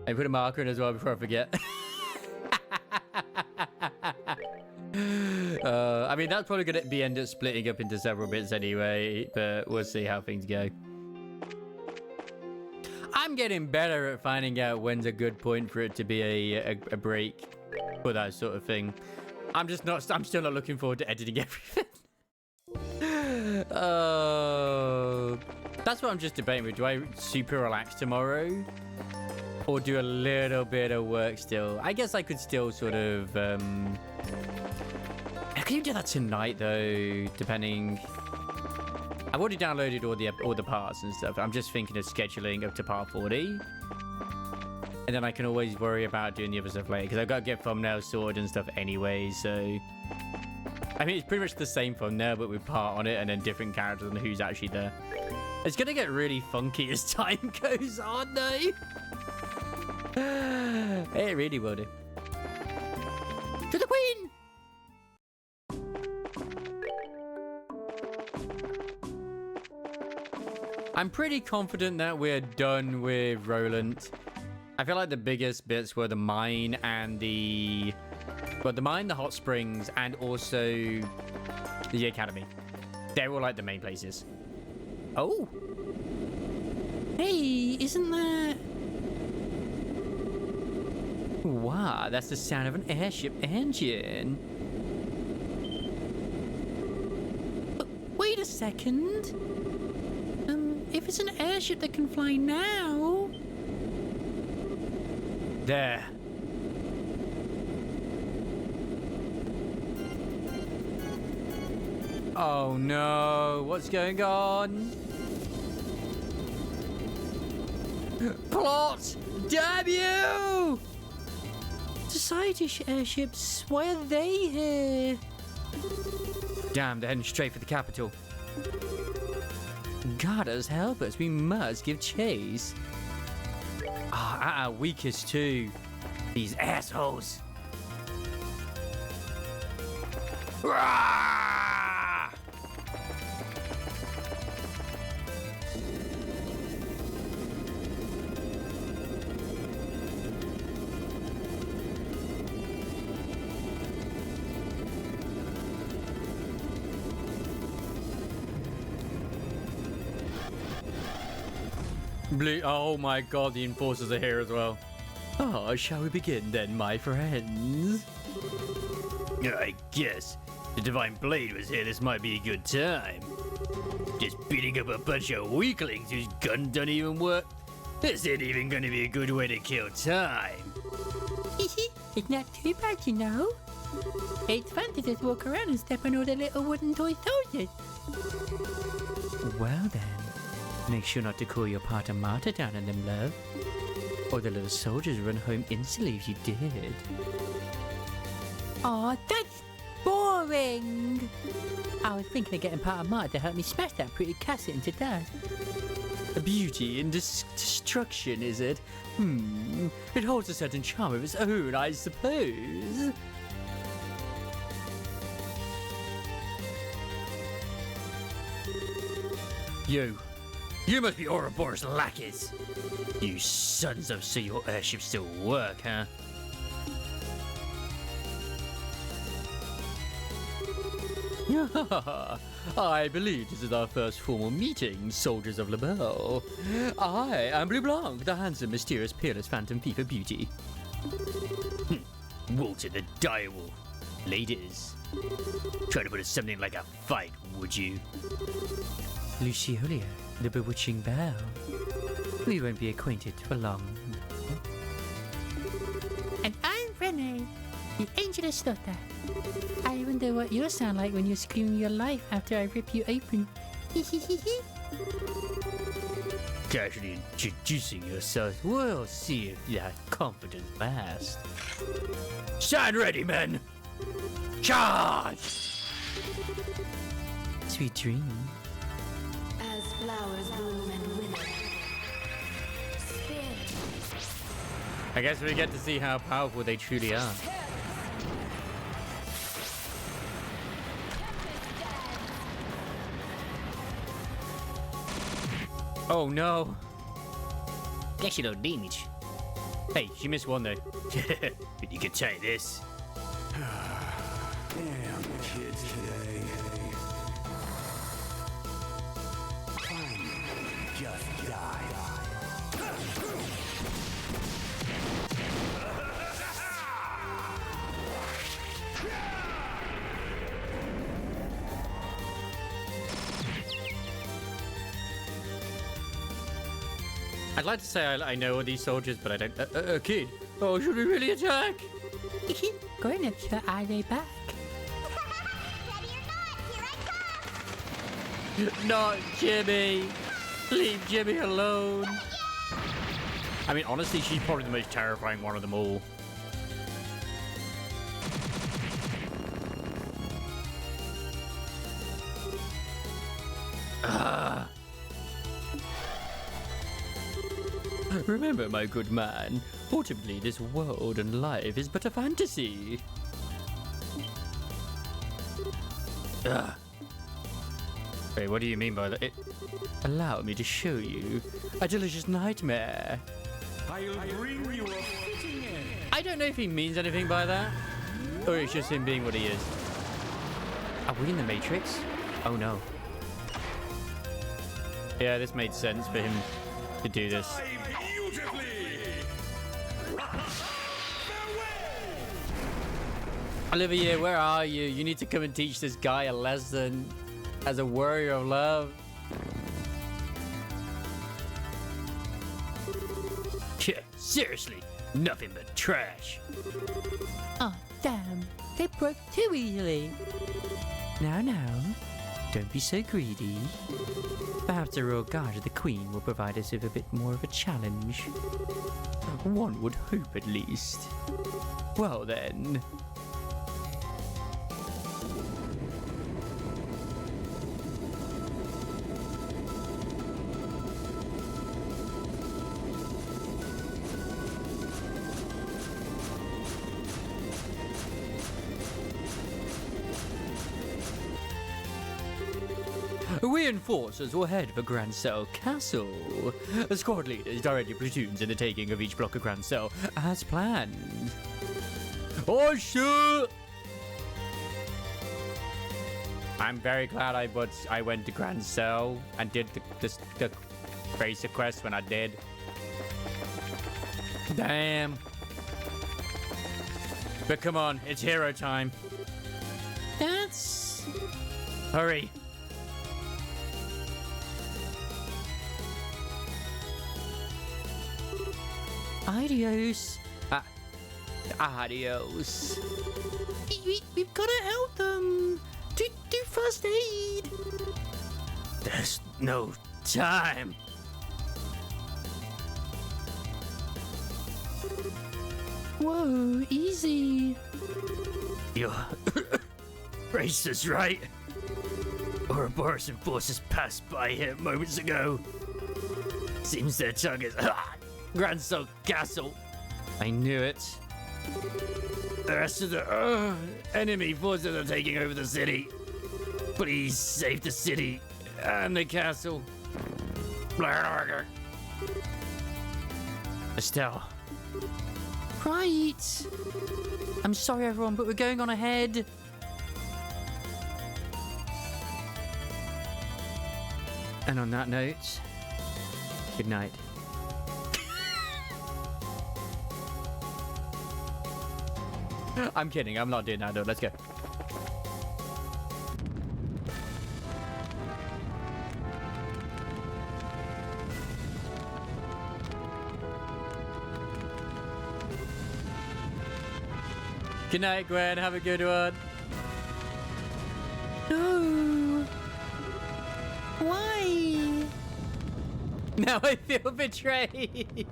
I put a marker in as well before I forget. I mean, that's probably going to end up splitting up into several bits anyway, but we'll see how things go. I'm getting better at finding out when's a good point for it to be a break for that sort of thing. I'm still not looking forward to editing everything. That's what I'm just debating with. Do I super relax tomorrow? Or do a little bit of work still? I guess I could still sort of... I could do that tonight, though, depending... I've already downloaded all the parts and stuff. I'm just thinking of scheduling up to part 40. And then I can always worry about doing the other stuff later, because I've got to get thumbnails sorted and stuff anyway, so... I mean, it's pretty much the same thumbnail, but with part on it, and then different characters and who's actually there. It's going to get really funky as time goes on, though. It really will do. To the Queen! I'm pretty confident that we're done with Roland. I feel like the biggest bits were the mine and the... Well, the mine, the hot springs, and also the academy. They're all like the main places. Oh! Hey, isn't that... Wow, that's the sound of an airship engine. But wait a second. If it's an airship that can fly now... There. Oh no, what's going on? Plot! Damn you! Society airships, why are they here? Damn, they're heading straight for the capital. God us help us, we must give chase. At our weakest too. These assholes. Rah! Oh my god, the enforcers are here as well. Oh, shall we begin then, my friends? I guess. The Divine Blade was here, this might be a good time. Just beating up a bunch of weaklings whose guns don't even work. This ain't even gonna be a good way to kill time. It's not too bad, you know. It's fun to just walk around and step on all the little wooden toy soldiers. Well then. Make sure not to call your partner Marta down on them, love. Or the little soldiers run home instantly if you did. Aw, that's boring! I was thinking of getting part of Marta to help me smash that pretty cassette into dust. A beauty in destruction, is it? It holds a certain charm of its own, I suppose. You must be Ouroboros lackeys. You sons of... So your airships still work, huh? I believe this is our first formal meeting, soldiers of Liberl. I am Blue Blanc, the handsome, mysterious, peerless phantom thief of beauty. Walter the direwolf. Ladies, try to put us something like a fight, would you? Luciolia, the bewitching belle. We won't be acquainted for long. And I'm Renee, the angel of slaughter. I wonder what you'll sound like when you're screaming your life after I rip you open. Casually introducing yourself, we'll see if that confidence lasts. Stand ready, men! Charge! Sweet dreams. As flowers bloom and wither. Spin. I guess we get to see how powerful they truly are. Oh no. Guess you don't damage. Hey, she missed one though. But you could take this. Damn kids today. Just die. I'd like to say I know all these soldiers, but I don't. Kid. Oh, should we really attack? Going up your eye back. Not Jimmy. Leave Jimmy alone. I mean, honestly, she's probably the most terrifying one of them all. Remember, my good man, ultimately this world and life is but a fantasy. Wait, what do you mean by that? Allow me to show you a delicious nightmare. I'll bring you a fitting end. I don't know if he means anything by that, or it's just him being what he is. Are we in the Matrix? Oh no. Yeah, this made sense for him to do this. Olivia, where are you? You need to come and teach this guy a lesson as a warrior of love. Seriously, nothing but trash. Oh, damn. They broke too easily. Now, don't be so greedy. Perhaps the royal guard of the Queen will provide us with a bit more of a challenge. One would hope, at least. Well then. Reinforcers will head for Grand Cell Castle. Squad leaders directed platoons in the taking of each block of Grand Cell as planned. Oh shit! I'm very glad I went to Grand Cell and did the basic quest when I did. Damn. But come on, it's hero time. That's... Hurry. Adios. Adios. We've got to help them. Do first aid. There's no time. Whoa, easy. You're racist, right? Ouroboros enforcers passed by here moments ago. Seems their tongue is Grand Cell Castle. I knew it. The rest of the enemy forces are taking over the city. Please save the city and the castle. Estelle. Right. I'm sorry, everyone, but we're going on ahead. And on that note, good night. I'm kidding. I'm not doing that, though. Let's go. Good night, Gwen. Have a good one. No. Why? Now I feel betrayed.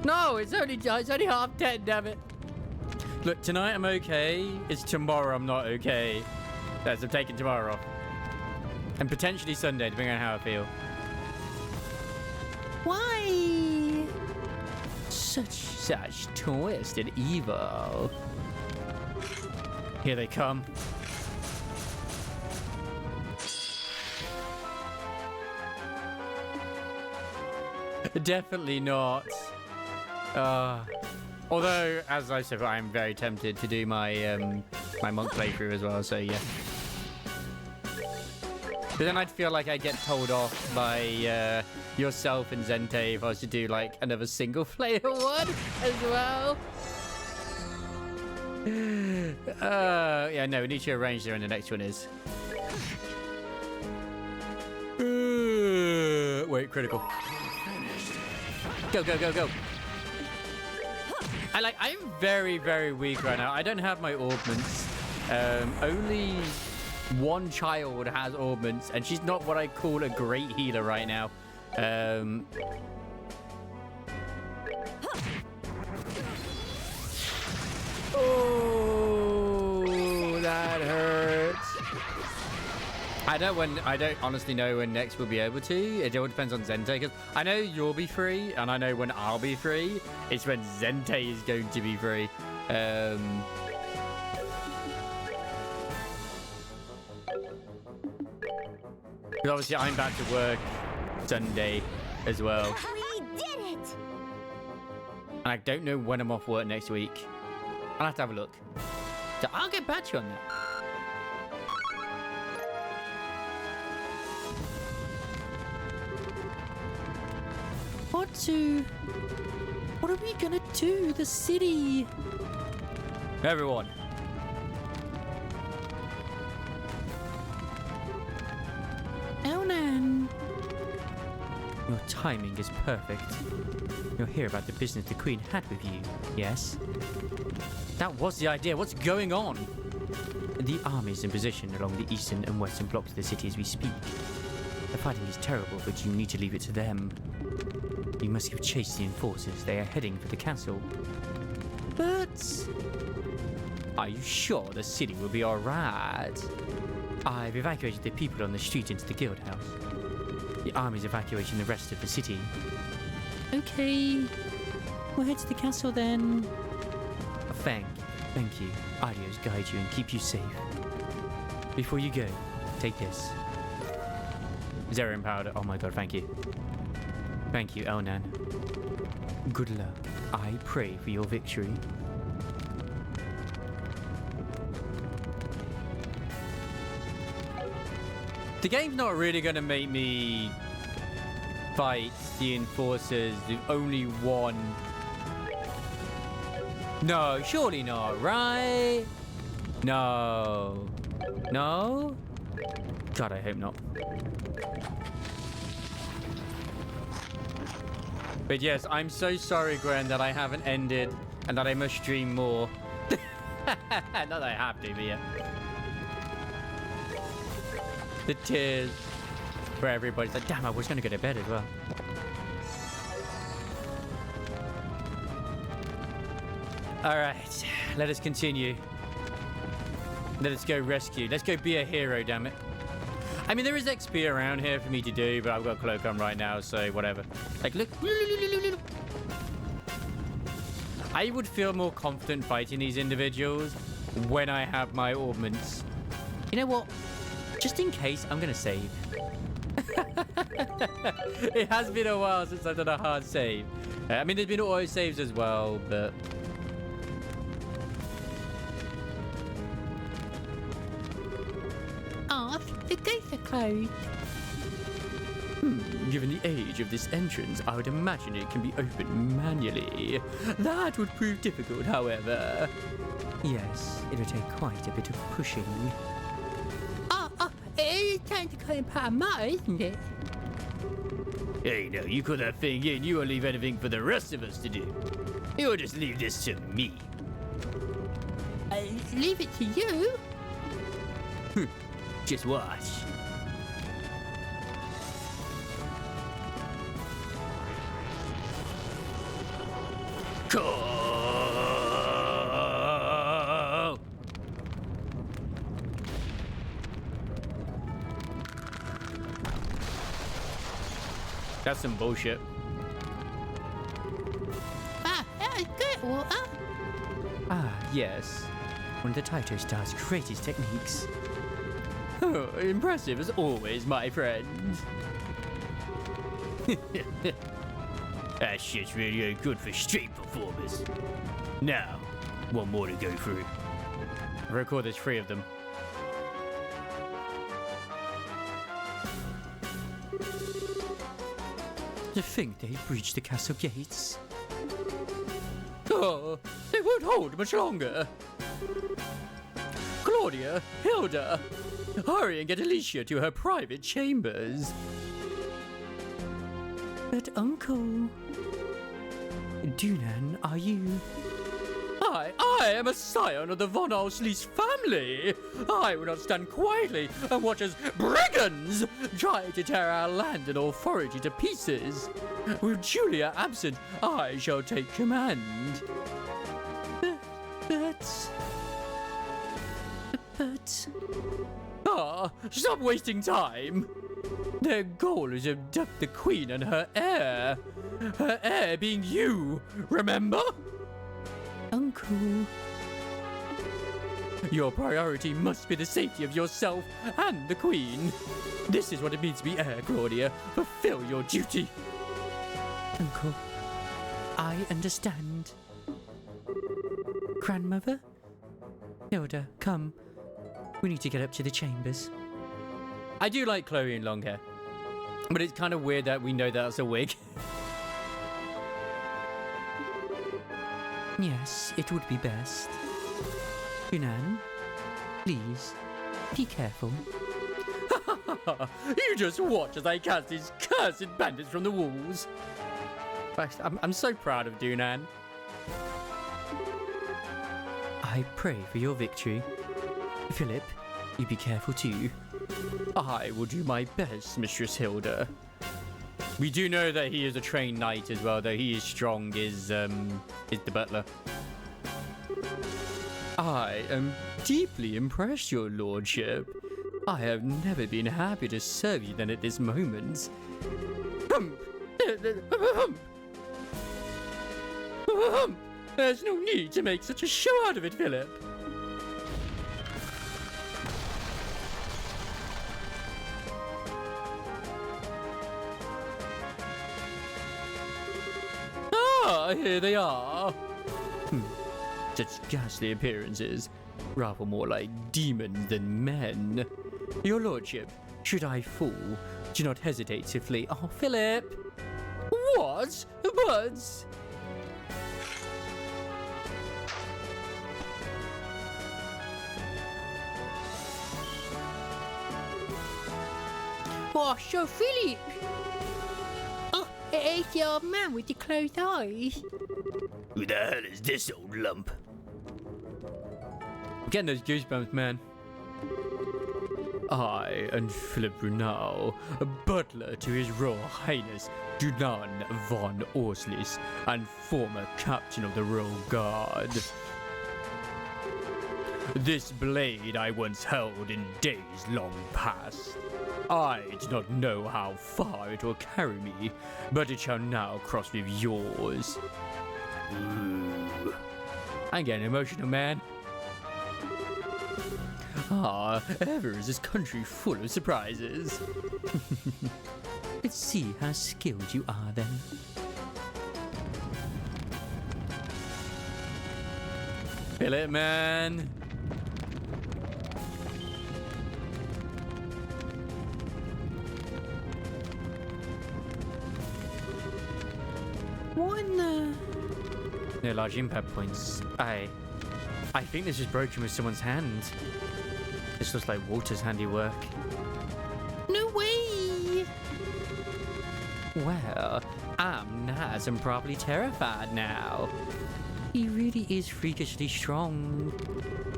No, it's only half 10, damn it. Look, tonight I'm okay. It's tomorrow I'm not okay. That's I'm taking tomorrow off. And potentially Sunday, depending on how I feel. Why? Such twisted evil. Here they come. Definitely not. Although, as I said, I am very tempted to do my my monk playthrough as well. So yeah. But then I'd feel like I get told off by yourself and Zente if I was to do like another single player one as well. Yeah, no, we need to arrange when the next one is. Wait, critical. Go, go, go, go. I'm very, very weak right now. I don't have my augments. Only one child has augments, and she's not what I call a great healer right now. Oh, that hurts. I don't honestly know when next we'll be able to. It all depends on Zente, because I know you'll be free, and I know when I'll be free. It's when Zente is going to be free. Obviously, I'm back to work Sunday as well. We did it! And I don't know when I'm off work next week. I'll have to have a look. So I'll get back to you on that. What are we gonna do? The city. Everyone. Elnan. Your timing is perfect. You'll hear about the business the Queen had with you, yes? That was the idea. What's going on? The army's in position along the eastern and western blocks of the city as we speak. The fighting is terrible, but you need to leave it to them. You must give chase to the enforcers. They are heading for the castle. But... Are you sure the city will be alright? I've evacuated the people on the street into the guild house. The army's evacuating the rest of the city. Okay. We'll head to the castle then. Thank you. Adios guide you and keep you safe. Before you go, take this. Zerium powder. Oh my god, thank you. Thank you, Elnan. Good luck. I pray for your victory. The game's not really going to make me fight the enforcers with only one. No, surely not, right? No. No? God, I hope not. But yes, I'm so sorry, Gwen, that I haven't ended and that I must stream more. Not that I have to, but yeah. The tears for everybody. It's like, damn, I was going to go to bed as well. All right, let us continue. Let us go rescue. Let's go be a hero, damn it. I mean, there is XP around here for me to do, but I've got cloak on right now, so whatever. Like, look. I would feel more confident fighting these individuals when I have my augments. You know what? Just in case, I'm going to save. It has been a while since I've done a hard save. I mean, there's been auto saves as well, but... Ah, the gates are closed. Given the age of this entrance, I would imagine it can be opened manually. That would prove difficult, however. Yes, it'll take quite a bit of pushing. It's time to climb part of Mars, isn't it? Hey, no, you call that thing in. You won't leave anything for the rest of us to do. You'll just leave this to me. I'll leave it to you. Just watch. Cool. That's some bullshit. Good water. Ah, yes. One of the Taito Star's greatest techniques. Oh, impressive as always, my friend. That shit's really good for street performers. Now, one more to go through. I record there's 3 of them. To think they breached the castle gates. Oh, they won't hold much longer. Claudia, Hilda, hurry and get Alicia to her private chambers. But Uncle... Dunan, are you... I am a scion of the von Ausleys family. I will not stand quietly and watch as brigands try to tear our land and authority to pieces. With Julia absent, I shall take command. But... Stop wasting time. Their goal is to abduct the queen and her heir. Her heir being you, remember? Uncle... Your priority must be the safety of yourself and the queen. This is what it means to be heir, Claudia. Fulfill your duty. Uncle, I understand. Grandmother? Hilda, come. We need to get up to the chambers. I do like Chloe in long hair. But it's kind of weird that we know that's a wig. Yes, it would be best. Yunan, please, be careful. You just watch as I cast these cursed bandits from the walls. I'm so proud of Dunan. I pray for your victory. Philip, you be careful too. I will do my best, Mistress Hilda. We do know that he is a trained knight as well, though he is strong, is the butler. I am deeply impressed, your lordship. I have never been happier to serve you than at this moment. There's no need to make such a show out of it, Philip. Here they are. Such ghastly appearances. Rather more like demons than men. Your lordship, should I fall, do not hesitate to flee. Oh, Philip! What? But... Oh, so Philip! Oh, it's the old man with the closed eyes. Who the hell is this old lump? I'm getting those goosebumps, man. I am Philip Brunel, a butler to His Royal Highness Dunan von Auslis and former captain of the Royal Guard. This blade I once held in days long past. I do not know how far it will carry me, but it shall now cross with yours. Ooh. I'm getting emotional, man. Ever is this country full of surprises. Let's see how skilled you are then. Feel it, man. What in the... No large impact points. I think this is broken with someone's hand. This looks like Walter's handiwork. No way! Well, I'm nice and properly terrified now. He really is freakishly strong.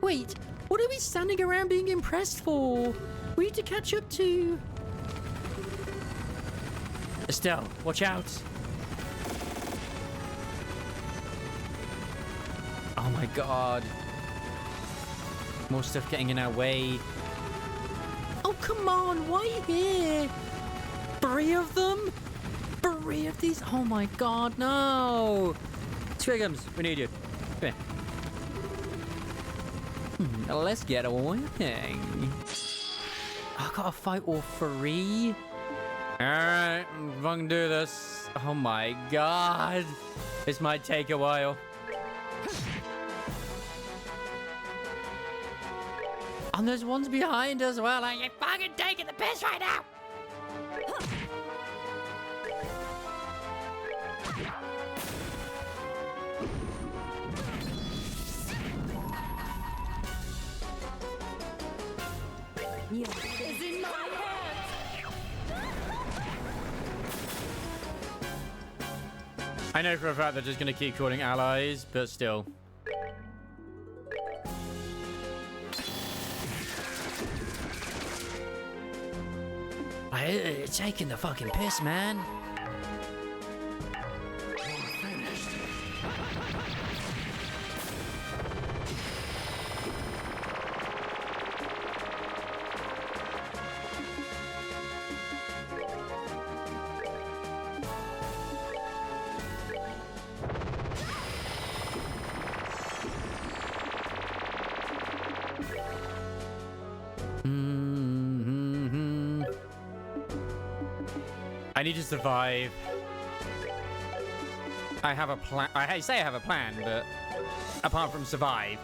Wait, what are we standing around being impressed for? We need to catch up to... Estelle, watch out! Oh my god. More stuff getting in our way. Oh, come on, why are you here? 3 of them? 3 of these? Oh my god, no! Swiggums, we need you. Come here. Let's get a whipping. I gotta fight all 3? Alright, fucking do this. Oh my god. This might take a while. And there's ones behind as well. Like, you're fucking taking the piss right now. Is in my hands. I know for a fact they're just gonna keep calling allies, but still. You're taking the fucking piss, man. I need to survive. I have a plan. I say I have a plan, but apart from survive,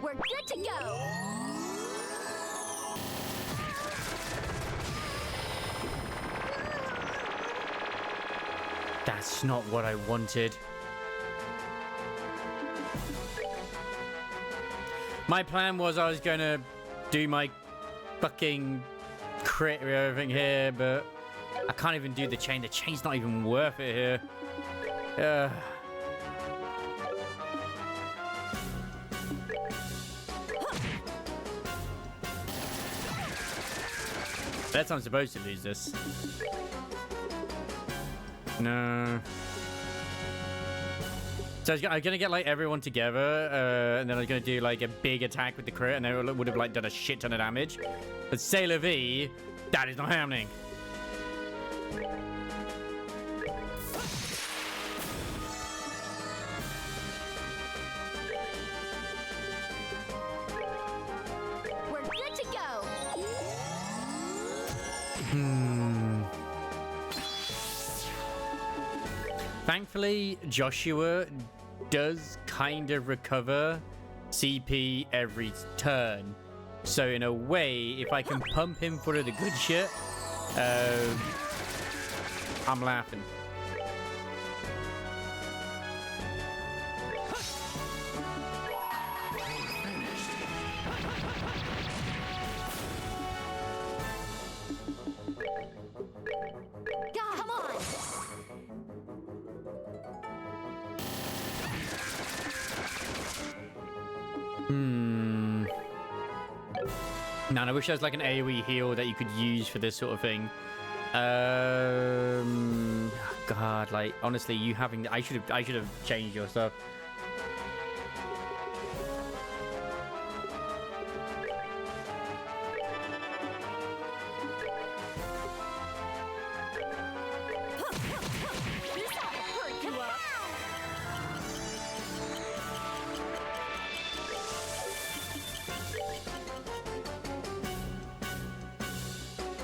We're good to go. that's not what I wanted. My plan was I was gonna do my fucking crit or everything here, but I can't even do the chain. The chain's not even worth it here. That's I'm supposed to lose this. No. So I'm gonna get like everyone together, and then I was gonna do like a big attack with the crit, and then it would have like done a shit ton of damage. But c'est la vie, that is not happening. We're good to go. Thankfully, Joshua does kind of recover CP every turn. So in a way, if I can pump him for the good shit, I'm laughing. Come on. Man, I wish there was like an AoE heal that you could use for this sort of thing. God, like honestly, you having I should have changed your stuff.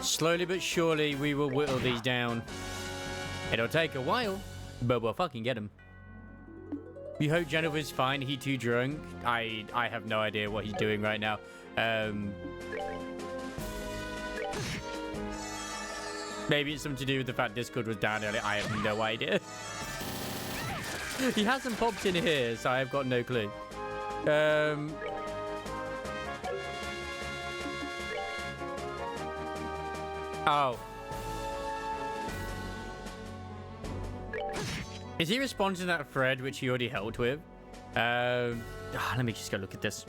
Slowly but surely, we will whittle these down. It'll take a while, but we'll fucking get him. We hope Jennifer's fine. He too drunk. I have no idea what he's doing right now. Maybe it's something to do with the fact Discord was down earlier. I have no idea. He hasn't popped in here, so I've got no clue. Oh. Is he responding to that thread which he already helped with? Let me just go look at this.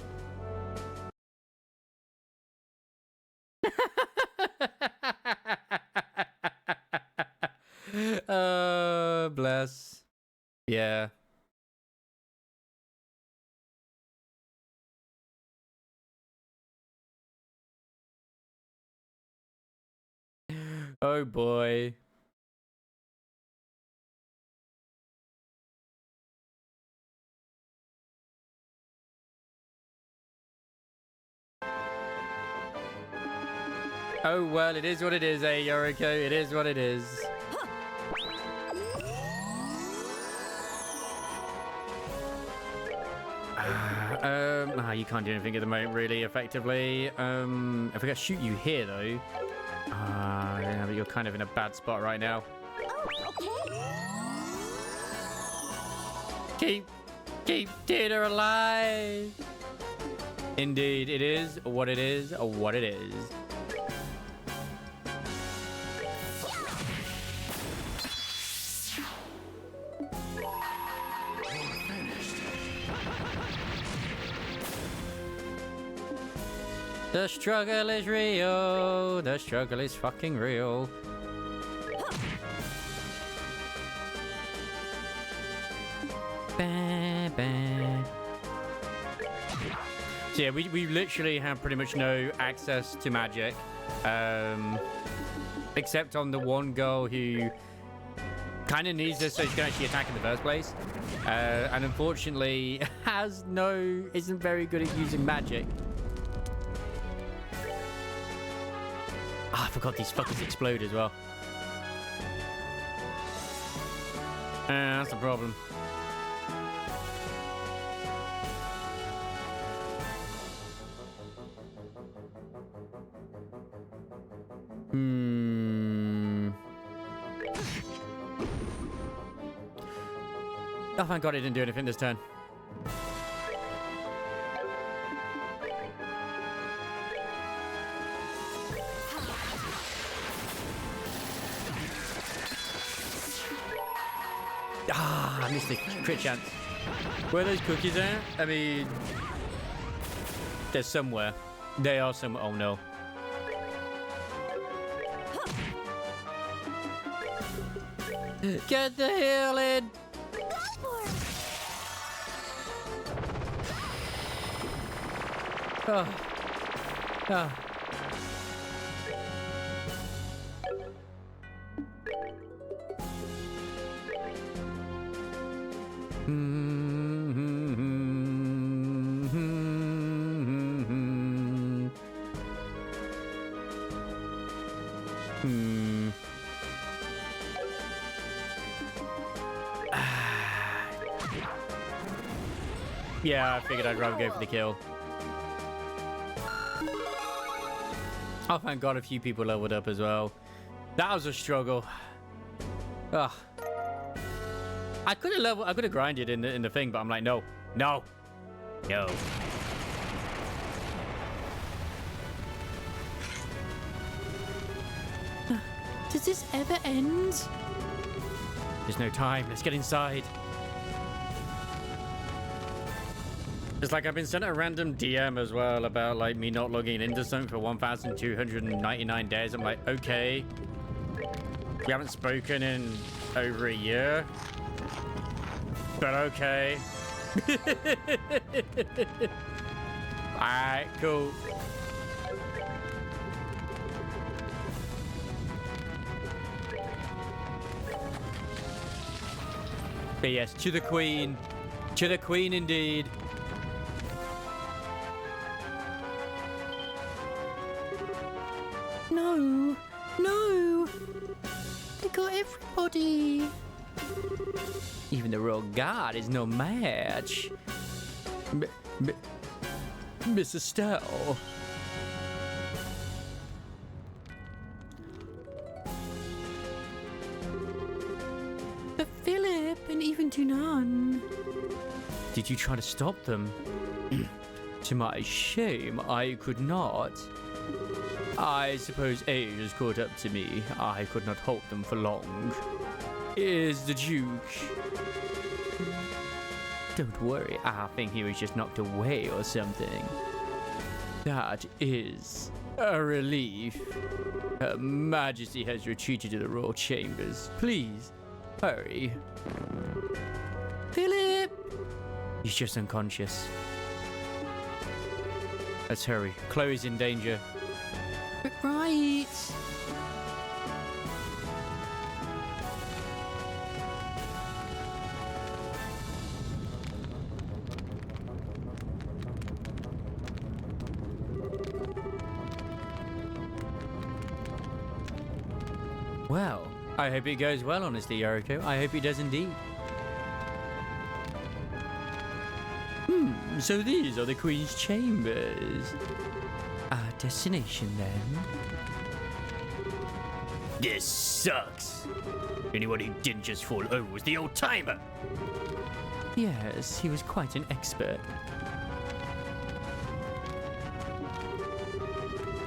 Bless. Yeah. Oh boy. Oh, well, it is what it is, eh, Yoriko? It is what it is. You can't do anything at the moment, really, effectively. If we could shoot you here, though. Yeah, but you're kind of in a bad spot right now. Keep Data alive. Indeed, it is what it is, what it is. The struggle is real. The struggle is fucking real. Bah, bah. So yeah, we literally have pretty much no access to magic. Except on the one girl who kind of needs us so she can actually attack in the first place. And unfortunately isn't very good at using magic. I forgot these fuckers explode as well. That's the problem. Oh, thank God it didn't do anything this turn. I missed the crit chance. Where are those cookies at? I mean, they're somewhere. They are somewhere. Oh no. Get the heal in. Oh. Oh. Yeah, I figured I'd rather go for the kill. Oh, thank God a few people leveled up as well. That was a struggle. Ugh. I could have grinded in the thing, but I'm like, no. No. No. Does this ever end? There's no time. Let's get inside. It's like I've been sent a random DM as well about like me not logging into something for 1,299 days. I'm like, okay. We haven't spoken in over a year. But okay. Alright, cool. But yes, to the queen. To the queen indeed. No, no. They got everybody. Even the royal guard is no match. Miss Estelle. But Philip and even Dunan. Did you try to stop them? To my shame, I could not. I suppose age has caught up to me. I could not hold them for long. Is the Duke... Don't worry, I think he was just knocked away or something. That is a relief. Her Majesty has retreated to the royal chambers. Please, hurry. Philip! He's just unconscious. Let's hurry. Chloe's in danger. But right. Well, I hope it goes well, honestly, Yoriko. I hope it does indeed. So these are the Queen's chambers. Our destination, then. This sucks. Anyone who didn't just fall over was the old timer. Yes, he was quite an expert.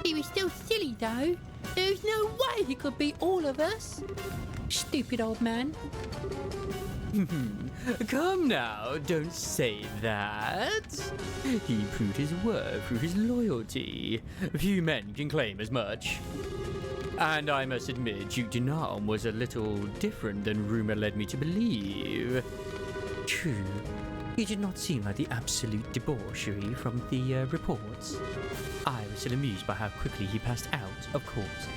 He was still silly, though. There's no way he could beat all of us. Stupid old man. Come now, don't say that. He proved his worth through his loyalty. Few men can claim as much. And I must admit, Duke Dunarm was a little different than rumor led me to believe. True, he did not seem like the absolute debauchery from the reports. I was still amused by how quickly he passed out, of course.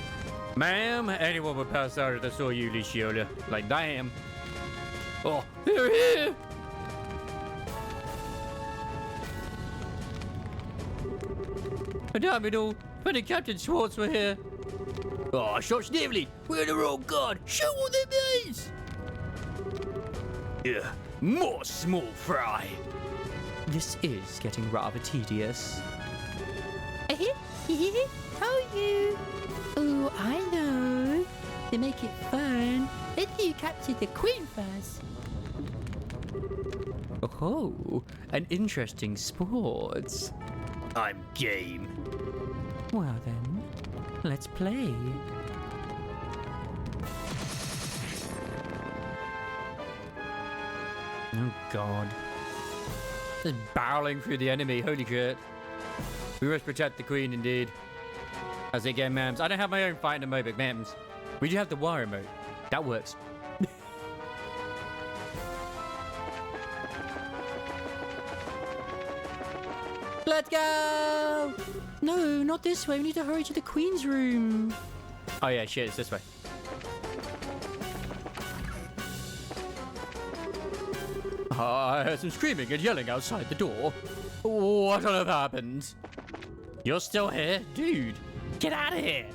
Ma'am, anyone would pass out if they saw you, Luciola. Like, damn. Oh, they're here! Damn it all, when the Captain Schwartz were here. Oh, shot Snively, we're the wrong guard. Show what them is! Yeah, more small fry. This is getting rather tedious. Oh, you. Oh, I know. To make it fun, let's see you capture the Queen first. Oh, an interesting sport. I'm game. Well then, let's play. Oh god. Just barreling through the enemy, holy shit. We must protect the Queen indeed. How's it going, ma'ams? I don't have my own fighting mode, ma'ams. We do have the wire mode. That works. Let's go! No, not this way. We need to hurry to the Queen's room. Oh yeah, shit, it's this way. I heard some screaming and yelling outside the door. What on earth happened? You're still here? Dude, get out of here!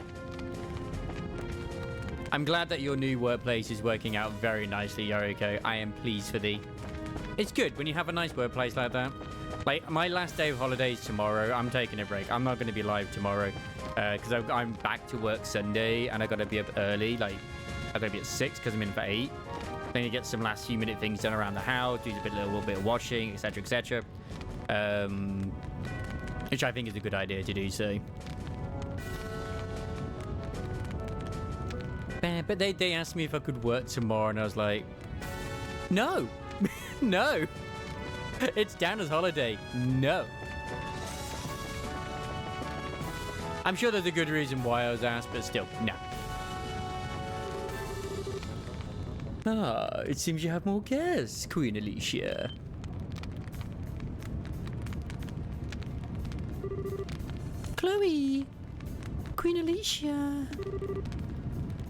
I'm glad that your new workplace is working out very nicely, Yoriko. I am pleased for thee. It's good when you have a nice workplace like that. Like, my last day of holidays tomorrow, I'm taking a break. I'm not going to be live tomorrow because I'm back to work Sunday and I got to be up early. Like, I got to be at 6 because I'm in for 8. Then you get some last few minute things done around the house, do a little bit of washing, etc., etc. Which I think is a good idea to do so. But they asked me if I could work tomorrow, and I was like, no, no. It's Dana's holiday. No. I'm sure there's a good reason why I was asked, but still, no. Ah, it seems you have more guests, Queen Alicia. Chloe, Queen Alicia,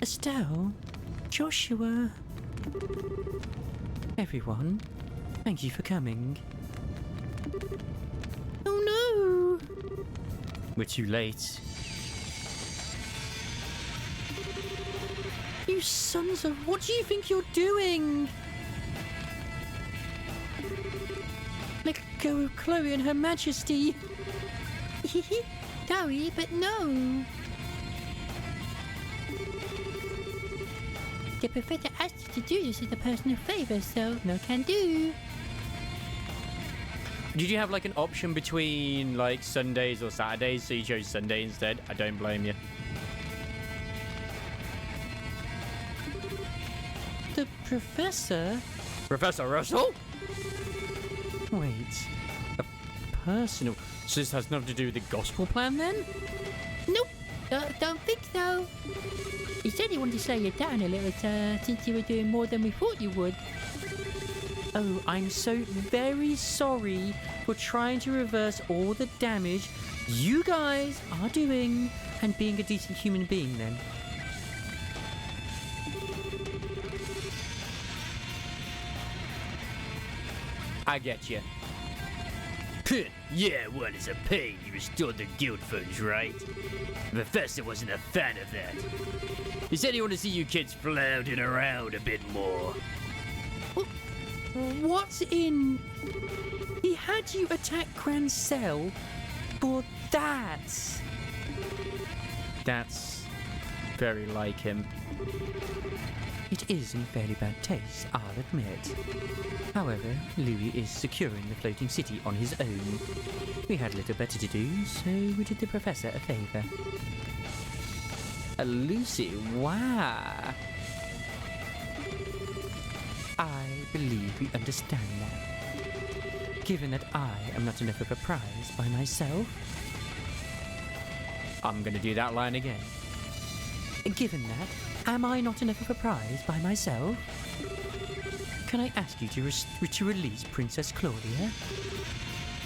Estelle, Joshua. Everyone, thank you for coming. Oh no! We're too late. You sons of... What do you think you're doing? Let go of Chloe and Her Majesty. Sorry, but no. The Professor asked you to do this as a personal favour, so no can do. Did you have like an option between like Sundays or Saturdays, so you chose Sunday instead? I don't blame you. The Professor? Professor Russell? Wait. A personal... So this has nothing to do with the gospel plan then? Nope. Don't think so. He said he wanted to slow you down a little since you were doing more than we thought you would. Oh, I'm so very sorry for trying to reverse all the damage you guys are doing and being a decent human being then. I get you. Yeah, well, it's a pain. You restored the guild funds, right? The professor wasn't a fan of that. He said he wanted to see you kids floundering around a bit more. What's in... He had you attack Cransell for that. That's very like him. It is in fairly bad taste, I'll admit. However, Louis is securing the floating city on his own. We had little better to do, so we did the professor a favour. Lucy, wow! I believe we understand that. Given that I am not enough of a prize by myself... I'm gonna do that line again. Given that, am I not enough of a prize by myself? Can I ask you to release Princess Claudia?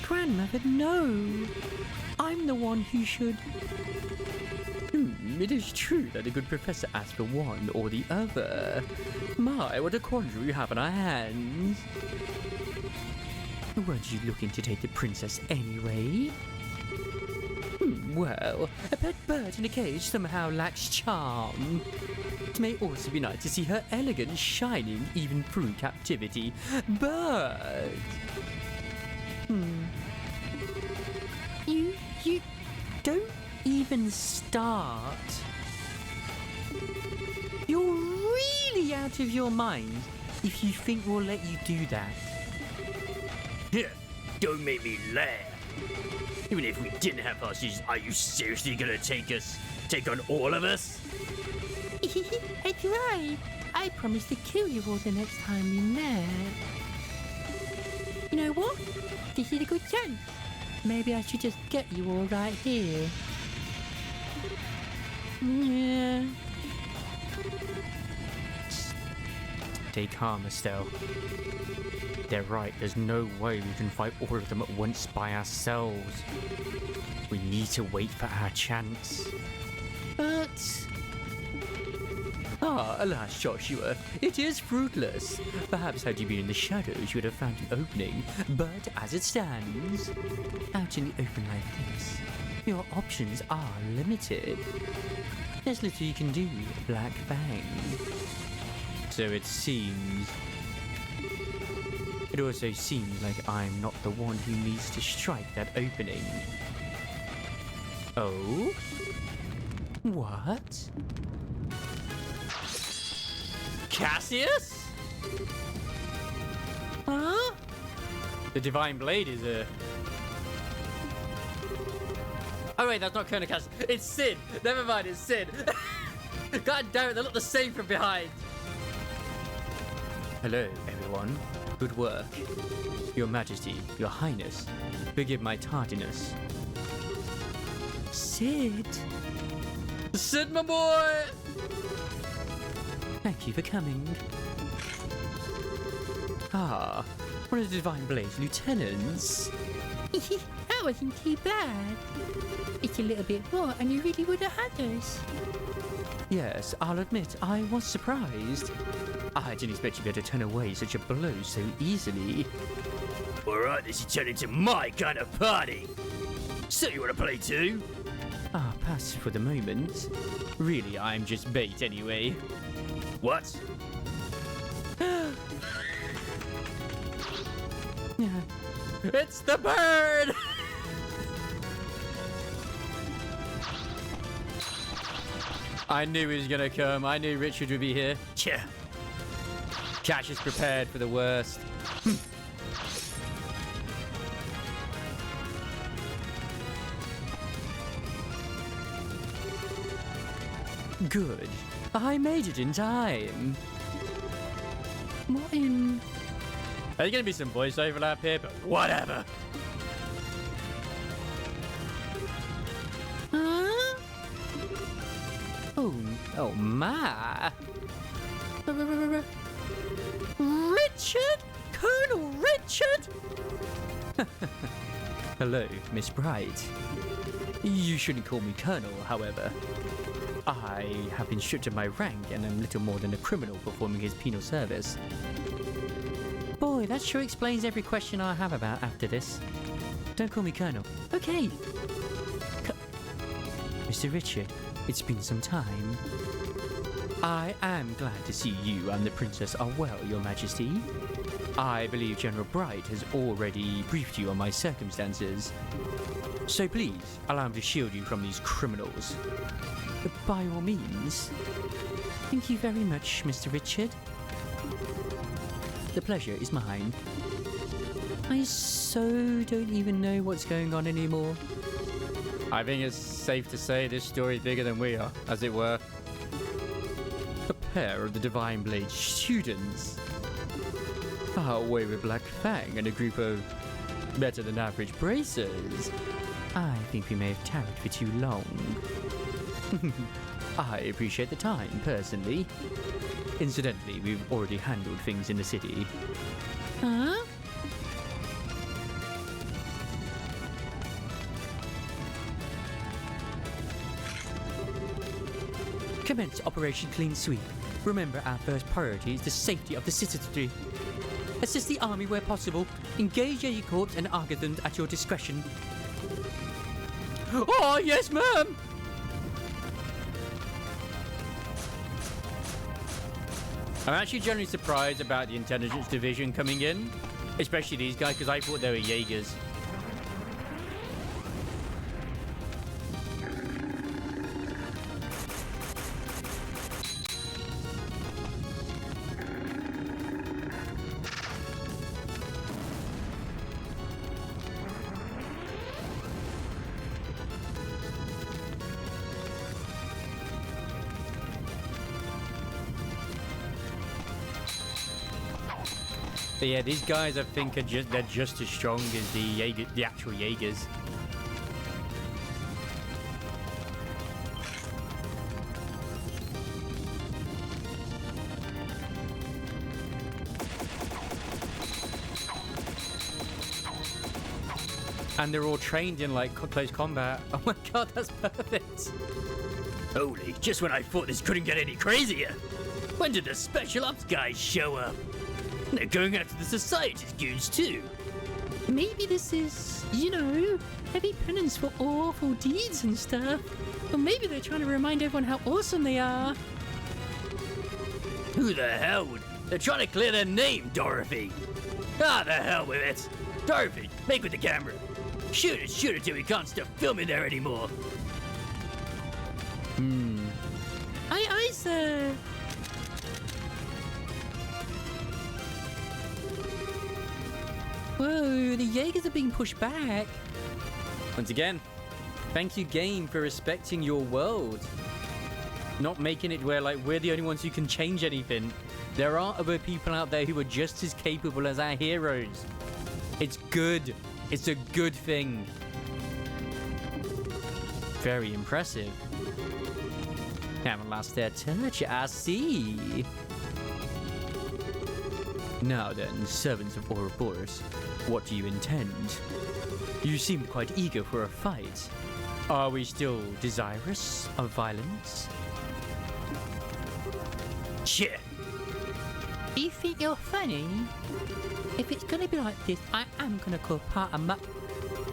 Grandmother, no! I'm the one who should... It is true that a good professor asks for one or the other. My, what a quandary we have on our hands. Weren't you looking to take the princess anyway? Well, a pet bird in a cage somehow lacks charm. It may also be nice to see her elegance shining even through captivity, but... You don't even start. You're really out of your mind if you think we'll let you do that. Here, don't make me laugh. Even if we didn't have hostages, are you seriously gonna take on all of us? That's right. I promised to kill you all the next time we met. You know what? This is a good chance. Maybe I should just get you all right here. Yeah. Stay calm, Estelle. They're right, there's no way we can fight all of them at once by ourselves. We need to wait for our chance. But... alas, Joshua, it is fruitless. Perhaps had you been in the shadows, you would have found an opening. But as it stands, out in the open like this, your options are limited. There's little you can do, Black Fang. So it seems. It also seems like I'm not the one who needs to strike that opening. Oh? What? Cassius? Huh? The Divine Blade is a... Oh wait, that's not Colonel Cassius. It's Sid. Never mind, it's Sid. God damn it, they look the same from behind. Hello, everyone. Good work. Your Majesty, Your Highness, forgive my tardiness. Sid? Sid, my boy! Thank you for coming. Ah, one of the Divine Blade's lieutenants. That wasn't too bad. It's a little bit more and you really would have had us. Yes, I'll admit, I was surprised. I didn't expect you to be able to turn away such a blow so easily. Alright, this is turning into my kind of party. So you want to play too? Ah, pass for the moment. Really, I'm just bait anyway. What? It's the bird! I knew he was gonna come. I knew Richard would be here. Yeah. Cash is prepared for the worst. Good. I made it in time. What in... There's gonna be some voice overlap here, but whatever. Huh? Oh my. Richard? Colonel Richard? Hello, Miss Bright. You shouldn't call me Colonel, however. I have been stripped of my rank and am little more than a criminal performing his penal service. Boy, that sure explains every question I have about after this. Don't call me Colonel. Okay. Mr. Richard, it's been some time. I am glad to see you and the Princess are well, Your Majesty. I believe General Bright has already briefed you on my circumstances. So please, allow me to shield you from these criminals. By all means. Thank you very much, Mr. Richard. The pleasure is mine. I so don't even know what's going on anymore. I think it's safe to say this story is bigger than we are, as it were. A pair of the Divine Blade students. Our wayward Black Fang and a group of better than average bracers. I think we may have tarried for too long. I appreciate the time, personally. Incidentally, we've already handled things in the city. Huh? Commence Operation Clean Sweep. Remember, our first priority is the safety of the citizenry. Assist the army where possible. Engage Jaeger Corps and Argathons at your discretion. Oh, yes, ma'am! I'm actually generally surprised about the intelligence division coming in. Especially these guys, because I thought they were Jaegers. But yeah, these guys I think are they're just as strong as the actual Jaegers. And they're all trained in like close combat. Oh my god, that's perfect. Holy, just when I thought this couldn't get any crazier. When did the special ops guys show up? They're going after the Society's goons too. Maybe this is, you know, heavy penance for awful deeds and stuff. Or maybe they're trying to remind everyone how awesome they are. Who the hell would? They're trying to clear their name, Dorothy. Ah, the hell with it. Dorothy, make with the camera. Shoot it till we can't stop filming there anymore. Aye, sir. Whoa, the Jaegers are being pushed back. Once again, thank you, game, for respecting your world. Not making it where, like, we're the only ones who can change anything. There are other people out there who are just as capable as our heroes. It's good. It's a good thing. Very impressive. Haven't lost their touch, I see. Now then, servants of Ouroboros, what do you intend? You seem quite eager for a fight. Are we still desirous of violence? Shit. You think you're funny? If it's gonna be like this, I am gonna call part of my...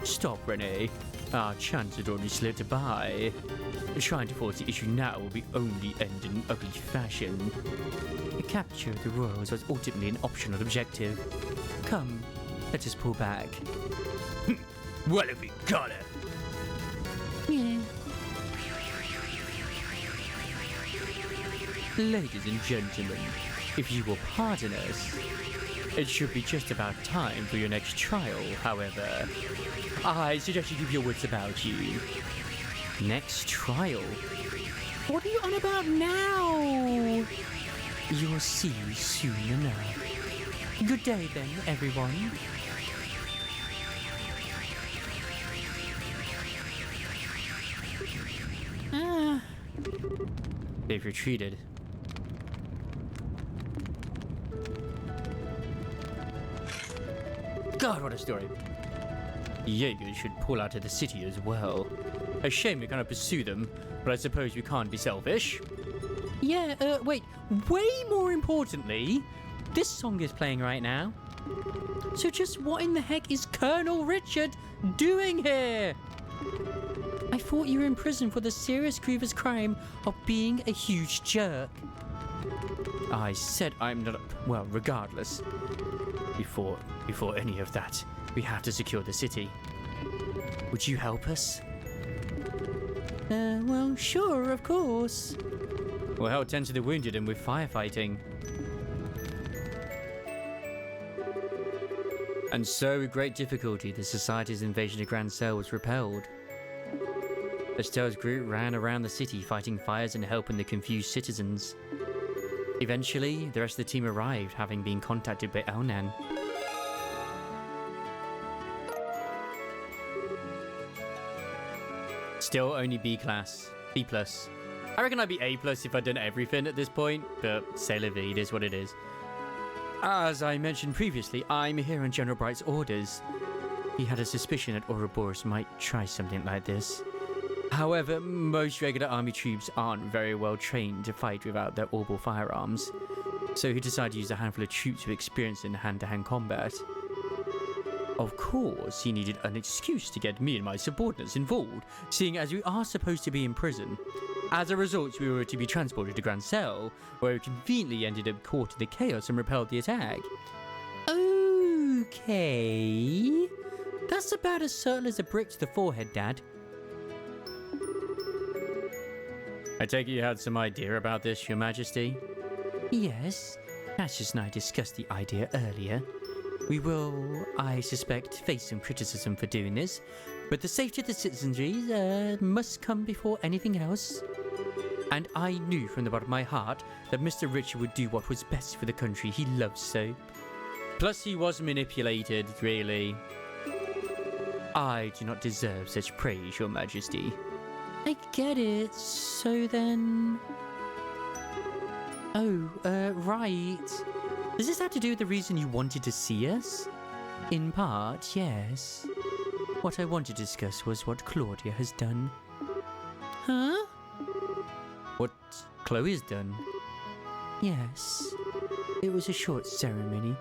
Stop, Renee. Our chance had already slipped by. Trying to force the issue now will be only end in ugly fashion. The capture of the royals was ultimately an optional objective. Come, let us pull back. What have we got her? Yeah. Ladies and gentlemen, if you will pardon us, it should be just about time for your next trial, however. I suggest you keep your wits about you. Next trial? What are you on about now? You'll see soon enough. Good day then, everyone. They've retreated. God, what a story. Jaegers should pull out of the city as well. A shame we cannot pursue them, but I suppose we can't be selfish. Yeah, wait. Way more importantly, this song is playing right now. So just what in the heck is Colonel Richard doing here? I thought you were in prison for the serious grievous crime of being a huge jerk. I said I'm not. Well, regardless. Before any of that, we have to secure the city. Would you help us? Well, sure, of course. We'll help tend to the wounded and with firefighting. And so, with great difficulty, the Society's invasion of Grand Cell was repelled. Estelle's group ran around the city fighting fires and helping the confused citizens. Eventually, the rest of the team arrived, having been contacted by Elnan. Still only B class. B plus. I reckon I'd be A plus if I'd done everything at this point, but c'est la vie, it is what it is. As I mentioned previously, I'm here on General Bright's orders. He had a suspicion that Ouroboros might try something like this. However, most regular army troops aren't very well trained to fight without their orbital firearms, so he decided to use a handful of troops with experience in hand-to-hand combat. Of course, he needed an excuse to get me and my subordinates involved, seeing as we are supposed to be in prison. As a result, we were to be transported to Grand Cell, where we conveniently ended up caught in the chaos and repelled the attack. Okay. That's about as subtle as a brick to the forehead, Dad. I take it you had some idea about this, Your Majesty? Yes. Cassius and I discussed the idea earlier. We will, I suspect, face some criticism for doing this, but the safety of the citizenry must come before anything else. And I knew from the bottom of my heart that Mr. Richard would do what was best for the country he loves so. Plus, he was manipulated, really. I do not deserve such praise, Your Majesty. I get it. So then... Oh, right. Does this have to do with the reason you wanted to see us? In part, yes. What I wanted to discuss was what Claudia has done. Huh? What Chloe's done? Yes. It was a short ceremony,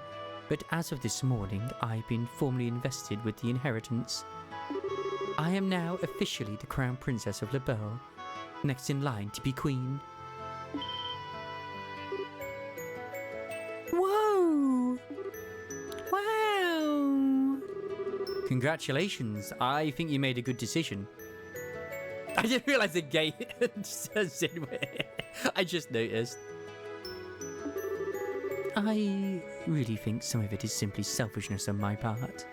but as of this morning, I've been formally invested with the inheritance. I am now officially the Crown Princess of Liberl, next in line to be Queen. Whoa! Wow! Congratulations, I think you made a good decision. I didn't realise the gate I just noticed. I really think some of it is simply selfishness on my part.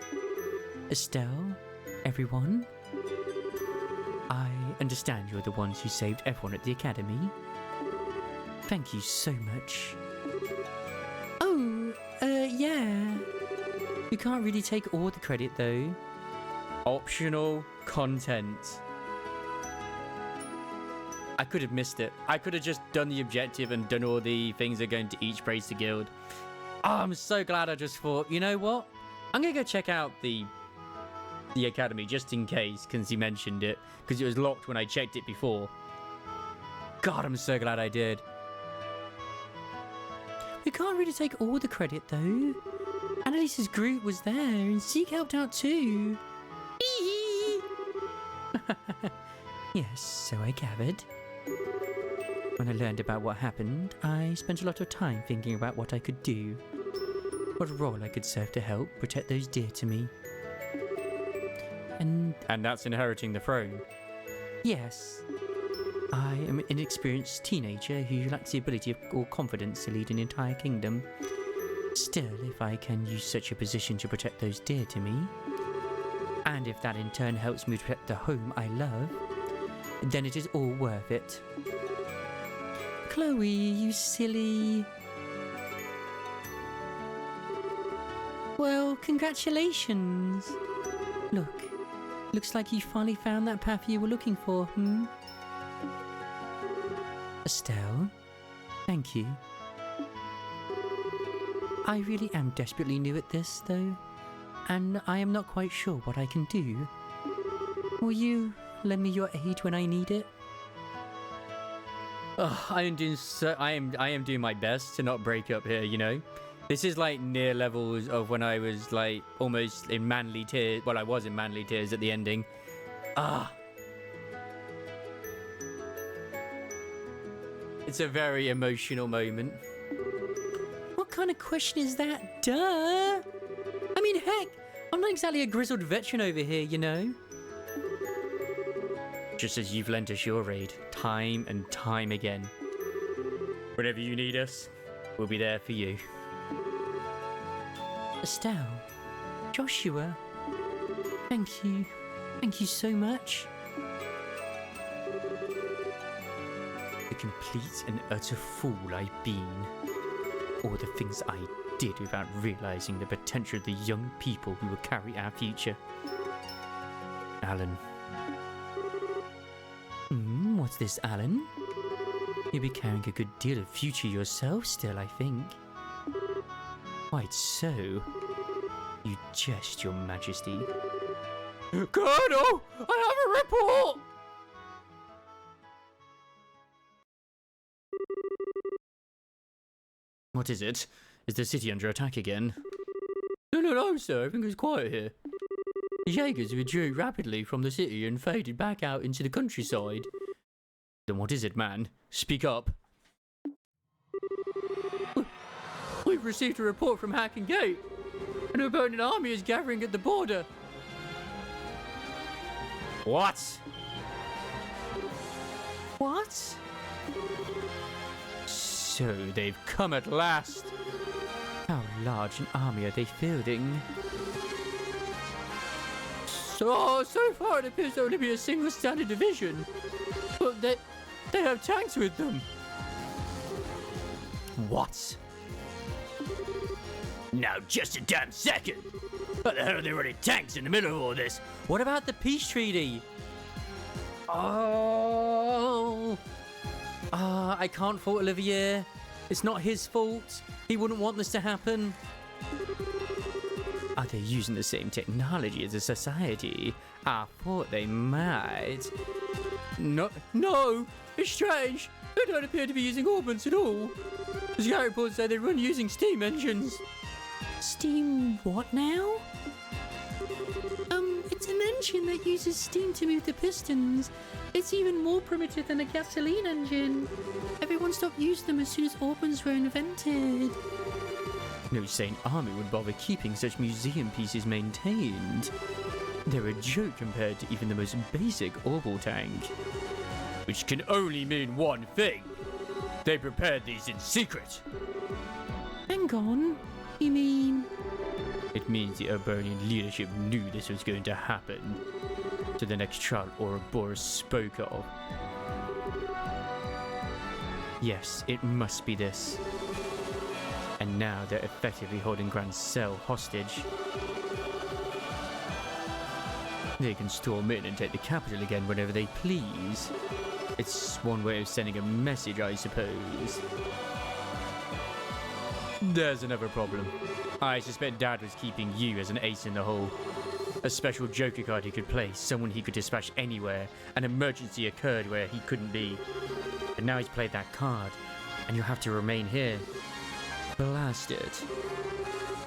Estelle, everyone, I understand you're the ones who saved everyone at the academy. Thank you so much. Oh, yeah. You can't really take all the credit though. Optional content. I could have missed it. I could have just done the objective and done all the things that are going to each praise the guild. Oh, I'm so glad I just thought, you know what? I'm going to go check out the academy just in case, because he mentioned it, because it was locked when I checked it before. God, I'm so glad I did. We can't really take all the credit though. Annalise's group was there and Zeke helped out too. Yes, so I gathered. When I learned about what happened, I spent a lot of time thinking about what I could do. What role I could serve to help protect those dear to me. And that's inheriting the throne. Yes. I am an inexperienced teenager who lacks the ability or confidence to lead an entire kingdom. Still, if I can use such a position to protect those dear to me, and if that in turn helps me to protect the home I love, then it is all worth it. Chloe, you silly... Well, congratulations. Look, looks like you finally found that path you were looking for, Estelle, thank you. I really am desperately new at this, though, and I am not quite sure what I can do. Will you lend me your aid when I need it? I am doing my best to not break up here, you know. This is like near levels of when I was like almost in manly tears. Well, I was in manly tears at the ending. Ah. It's a very emotional moment. What kind of question is that? Duh. I mean, heck, I'm not exactly a grizzled veteran over here, you know? Just as you've lent us your aid, time and time again. Whenever you need us, we'll be there for you. Estelle, Joshua, thank you. Thank you so much. The complete and utter fool I've been. All the things I did without realizing the potential of the young people who will carry our future. Alan. What's this, Alan? You'll be carrying a good deal of future yourself still, I think. Quite so. You jest, Your Majesty. Colonel! I have a report! What is it? Is the city under attack again? No, sir. Everything's quiet here. The Jaegers withdrew rapidly from the city and faded back out into the countryside. Then what is it, man? Speak up. We've received a report from Hacken Gate. An Urbanian army is gathering at the border. What? What? So they've come at last. How large an army are they fielding? So far it appears to only be a single standard division. But they have tanks with them. What? Now just a damn second. What the hell are they running tanks in the middle of all this? What about the peace treaty? I can't fault Olivier. It's not his fault. He wouldn't want this to happen. Are they using the same technology as the Society? I thought they might. No, it's strange. They don't appear to be using orbits at all. The scout reports say they run using steam engines. Steam what now? It's an engine that uses steam to move the pistons. It's even more primitive than a gasoline engine. Everyone stopped using them as soon as orbits were invented. No sane army would bother keeping such museum pieces maintained. They're a joke compared to even the most basic orbital tank. Which can only mean one thing. They prepared these in secret. Hang on. You mean? It means the Urbanian leadership knew this was going to happen. To the next trial Ouroboros spoke of. Yes, it must be this. And now they're effectively holding Grand Cell hostage. They can storm in and take the capital again whenever they please. It's one way of sending a message, I suppose. There's another problem. I suspect Dad was keeping you as an ace in the hole. A special Joker card he could play, someone he could dispatch anywhere. An emergency occurred where he couldn't be. But now he's played that card, and you'll have to remain here. Blast it.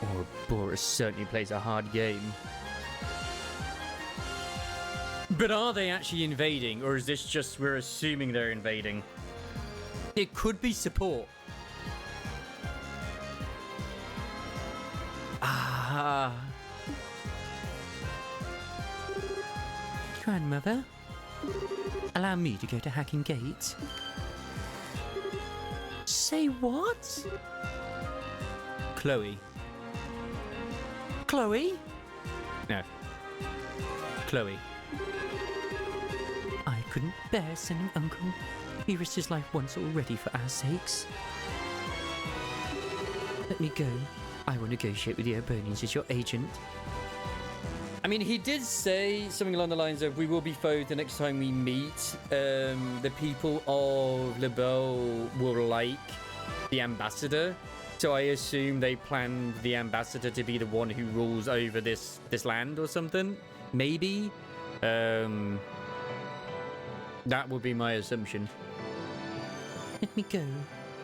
Ouroboros certainly plays a hard game. But are they actually invading, or is this just we're assuming they're invading? It could be support. Grandmother, allow me to go to Hacking Gate. Say what? Chloe. No. Chloe. I couldn't bear sending Uncle. He risked his life once already for our sakes. Let me go. I will negotiate with the Urbanians as your agent. I mean, he did say something along the lines of, we will be foes the next time we meet. The people of Liberl will like the ambassador. So I assume they planned the ambassador to be the one who rules over this land or something. Maybe. That would be my assumption. Let me go.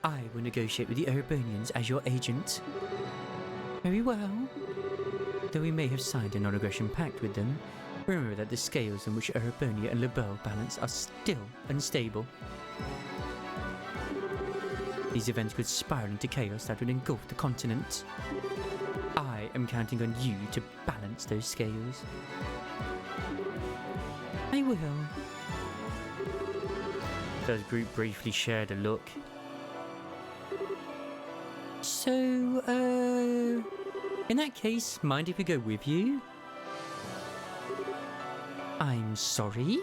I will negotiate with the Urbanians as your agent. Very well. Though we may have signed a non-aggression pact with them, remember that the scales on which Urbonia and Liberl balance are still unstable. These events could spiral into chaos that would engulf the continent. I am counting on you to balance those scales. I will. The group briefly shared a look. So, in that case, mind if we go with you? I'm sorry?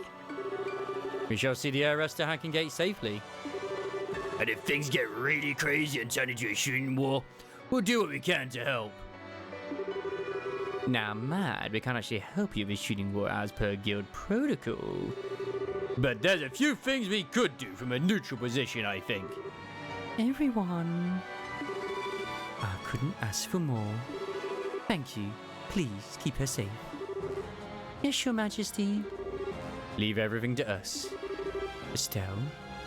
We shall see the heiress to Hacking Gate safely. And if things get really crazy and turn into a shooting war, we'll do what we can to help. Now, Mad, we can't actually help you with shooting war as per guild protocol. But there's a few things we could do from a neutral position, I think. Everyone. I couldn't ask for more. Thank you. Please keep her safe. Yes, Your Majesty. Leave everything to us. Estelle,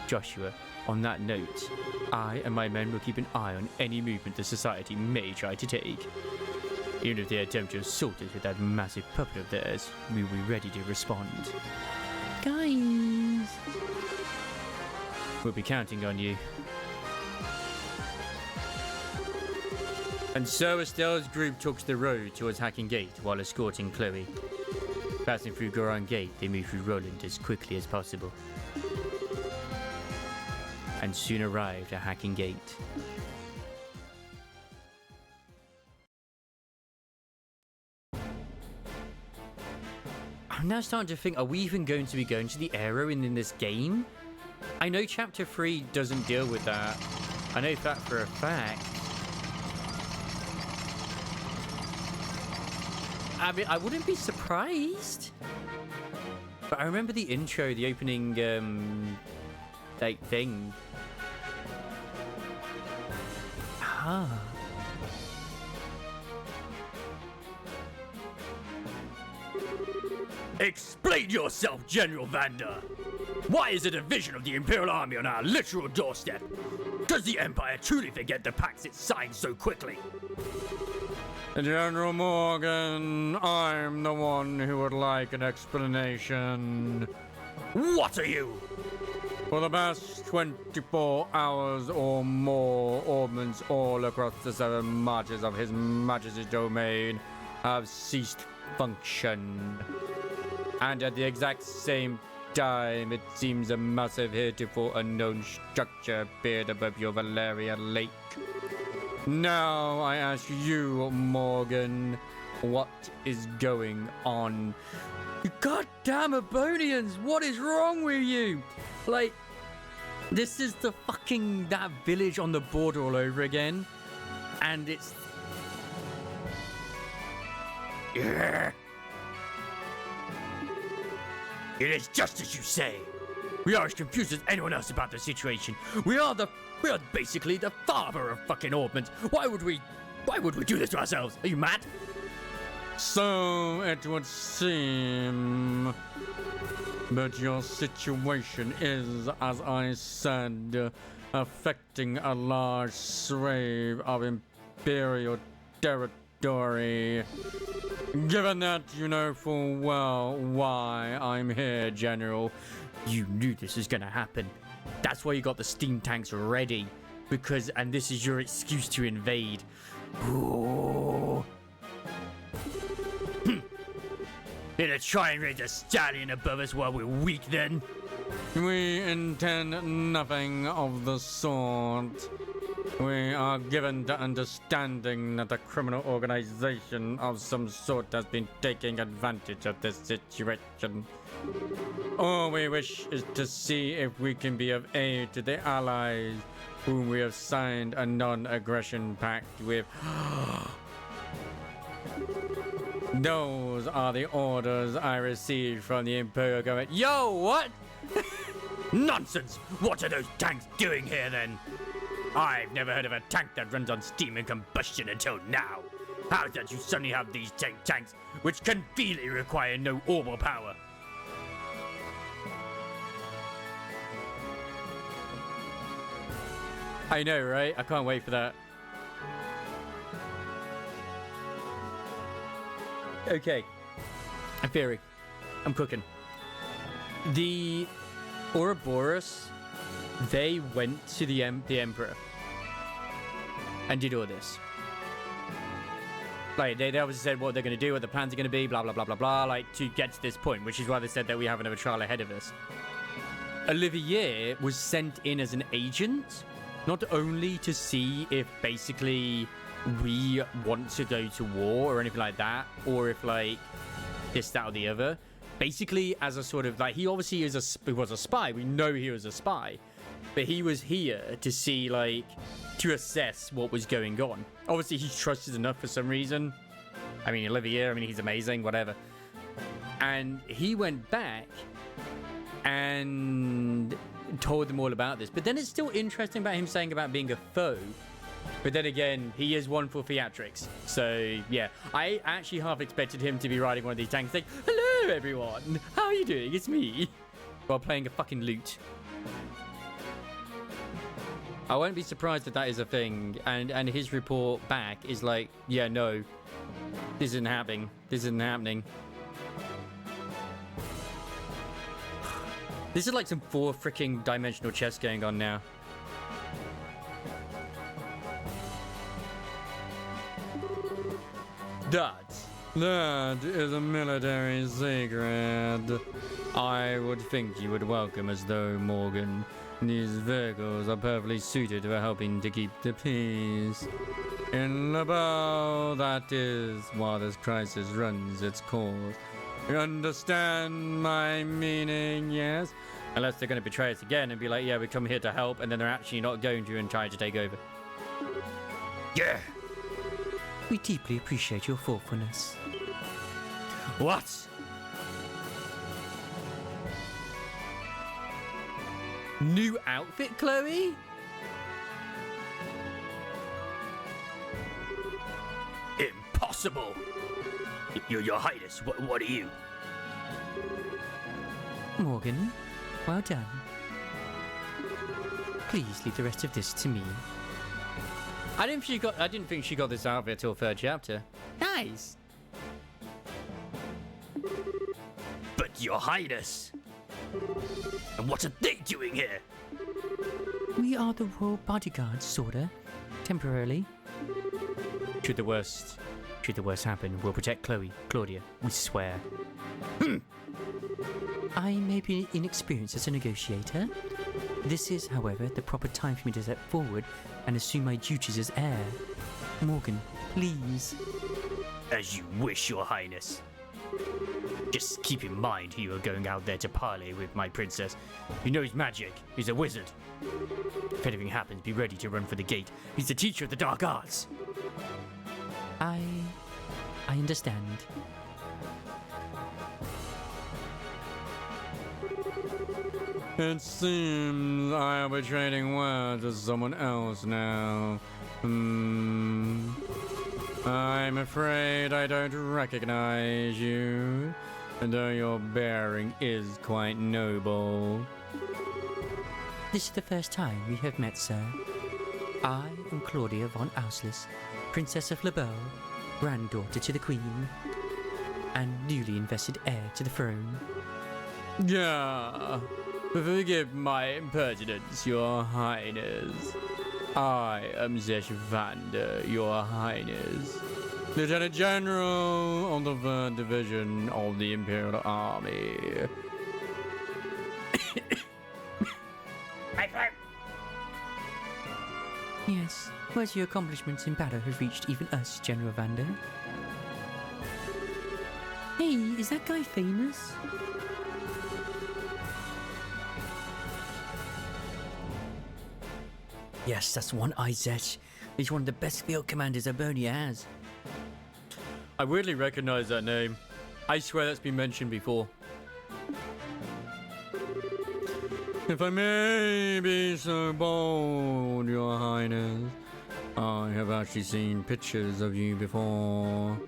Joshua, on that note, I and my men will keep an eye on any movement the Society may try to take. Even if they attempt to assault us with that massive puppet of theirs, we will be ready to respond. guys. We'll be counting on you. And so Estelle's group took the road towards Hacking Gate while escorting Chloe. Passing through Goron Gate, they moved through Roland as quickly as possible. And soon arrived at Hacking Gate. I'm now starting to think, are we even going to be going to the Aero in this game? I know Chapter 3 doesn't deal with that. I know that for a fact. I mean, I wouldn't be surprised. But I remember the intro, the opening, like, thing. Ah. Explain yourself, General Vander! Why is a division of the Imperial Army on our literal doorstep? Does the Empire truly forget the pacts it signed so quickly? General Morgan, I'm the one who would like an explanation. What are you? For the past 24 hours or more, ordnance all across the 7 marches of His Majesty's domain have ceased function. And at the exact same time, it seems a massive heretofore unknown structure appeared above your Valerian lake. Now I ask you, Morgan, what is going on? Goddamn Ebonians, what is wrong with you? Like, this is the fucking, that village on the border all over again. And it's... Yeah. It is just as you say. We are as confused as anyone else about the situation. We are basically the father of fucking ordnance. Why would we do this to ourselves? Are you mad? So it would seem. But your situation is, as I said, affecting a large swathe of Imperial territory. Given that you know full well why I'm here, General, you knew this was gonna happen. That's why you got the steam tanks ready. Because, and this is your excuse to invade. Ooh. Gonna try and raise a stallion above us while we're weak then? we intend nothing of the sort. We are given to understanding that a criminal organization of some sort has been taking advantage of this situation. All we wish is to see if we can be of aid to the allies whom we have signed a non-aggression pact with. Those are the orders I received from the Imperial government. Yo, what? Nonsense! What are those tanks doing here then? I've never heard of a tank that runs on steam and combustion until now. How's that you suddenly have these tanks, which conveniently require no orbital power? I know, right? I can't wait for that. Okay. A theory. I'm cooking. The Ouroboros, they went to the Emperor and did all this. Like, they obviously said what they're going to do, what the plans are going to be, blah, blah, blah, blah, blah, like, to get to this point, which is why they said that we have another trial ahead of us. Olivier was sent in as an agent, not only to see if basically we want to go to war or anything like that, or if, like, this, that, or the other. Basically, as a sort of, like, he obviously was a spy. We know he was a spy. But he was here to see, like, to assess what was going on. Obviously, he's trusted enough for some reason. I mean, Olivier, I mean, he's amazing, whatever. And he went back and told them all about this. But then it's still interesting about him saying about being a foe. But then again, he is one for theatrics. So, yeah. I actually half expected him to be riding one of these tanks like, hello, everyone. How are you doing? It's me. While playing a fucking lute. I won't be surprised if that is a thing. And his report back is like, yeah, no. This isn't happening. This isn't happening. This is like some 4 freaking dimensional chess going on now. That is a military secret. I would think you would welcome us though, Morgan. These vehicles are perfectly suited for helping to keep the peace. In Liberl, that is why this crisis runs its course. You understand my meaning, yes? Unless they're going to betray us again and be like, yeah, we come here to help, and then they're actually not going to and try to take over. Yeah. We deeply appreciate your thoughtfulness. What? New outfit, Chloe? Impossible! Your Highness, what are you? Morgan, well done. Please leave the rest of this to me. I didn't think she got this outfit till 3rd chapter. Nice. But Your Highness! And what are they doing here? We are the royal bodyguards, sorta. Temporarily. Should the worst happen, we'll protect Chloe, Claudia, we swear. I may be inexperienced as a negotiator. This is, however, the proper time for me to step forward and assume my duties as heir. Morgan, please. As you wish, Your Highness. Just keep in mind who you are going out there to parley with, my princess. He knows magic. He's a wizard. If anything happens, be ready to run for the gate. He's the teacher of the dark arts. I understand. It seems I'll be trading words with someone else now. I'm afraid I don't recognize you, though your bearing is quite noble. This is the first time we have met, sir. I am Claudia von Auslis, Princess of Liberl, granddaughter to the Queen, and newly invested heir to the throne. Yeah, forgive my impertinence, Your Highness. I am Zesh Vander, Your Highness, Lieutenant General of the 3rd Division of the Imperial Army. My friend! Yes, where's your accomplishments in battle have reached even us, General Vander? Hey, is that guy famous? Yes, that's One-Eye Zesh. He's one of the best field commanders Ebernia has. I weirdly recognize that name. I swear that's been mentioned before. If I may be so bold, Your Highness, I have actually seen pictures of you before.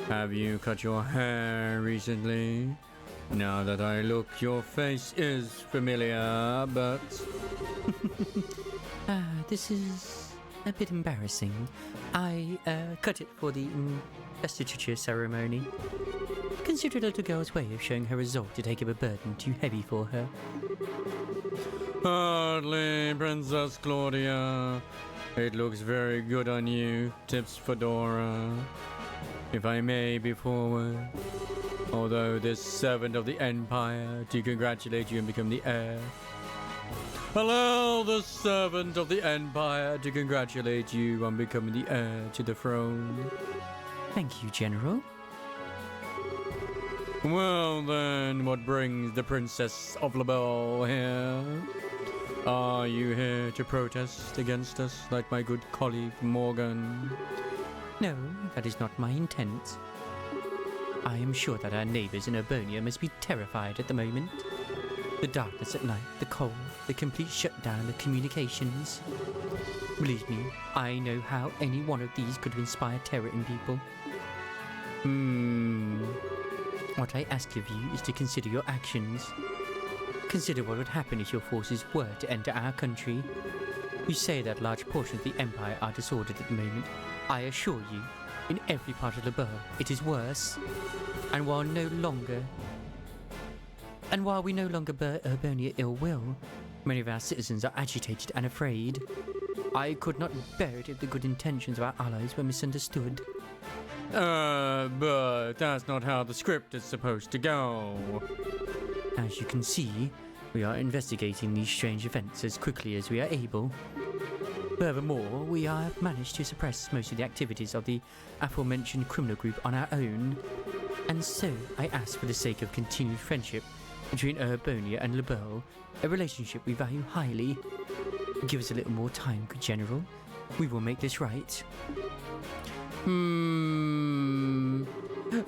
Have you cut your hair recently? Now that I look, your face is familiar, but... This is a bit embarrassing. I cut it for the investiture ceremony. Consider it a little girl's way of showing her resolve to take up a burden too heavy for her. Hardly, Princess Claudia. It looks very good on you. Tips Fedora. If I may be forward. Although this servant of the Empire, to congratulate you and become the heir. Allow the servant of the Empire to congratulate you on becoming the heir to the throne. Thank you, General. Well then, what brings the Princess of Liberl here? Are you here to protest against us, like my good colleague Morgan? No, that is not my intent. I am sure that our neighbours in Urbonia must be terrified at the moment. The darkness at night, the cold, the complete shutdown of communications. Believe me, I know how any one of these could inspire terror in people. What I ask of you is to consider your actions. Consider what would happen if your forces were to enter our country. You say that large portions of the Empire are disordered at the moment. I assure you, in every part of Liberl, it is worse. And while we no longer bear Urbonia ill will, many of our citizens are agitated and afraid. I could not bear it if the good intentions of our allies were misunderstood. But that's not how the script is supposed to go. As you can see, we are investigating these strange events as quickly as we are able. Furthermore, we have managed to suppress most of the activities of the aforementioned criminal group on our own. And so, I ask for the sake of continued friendship between Urbonia and Liberl, a relationship we value highly. Give us a little more time, good General. We will make this right.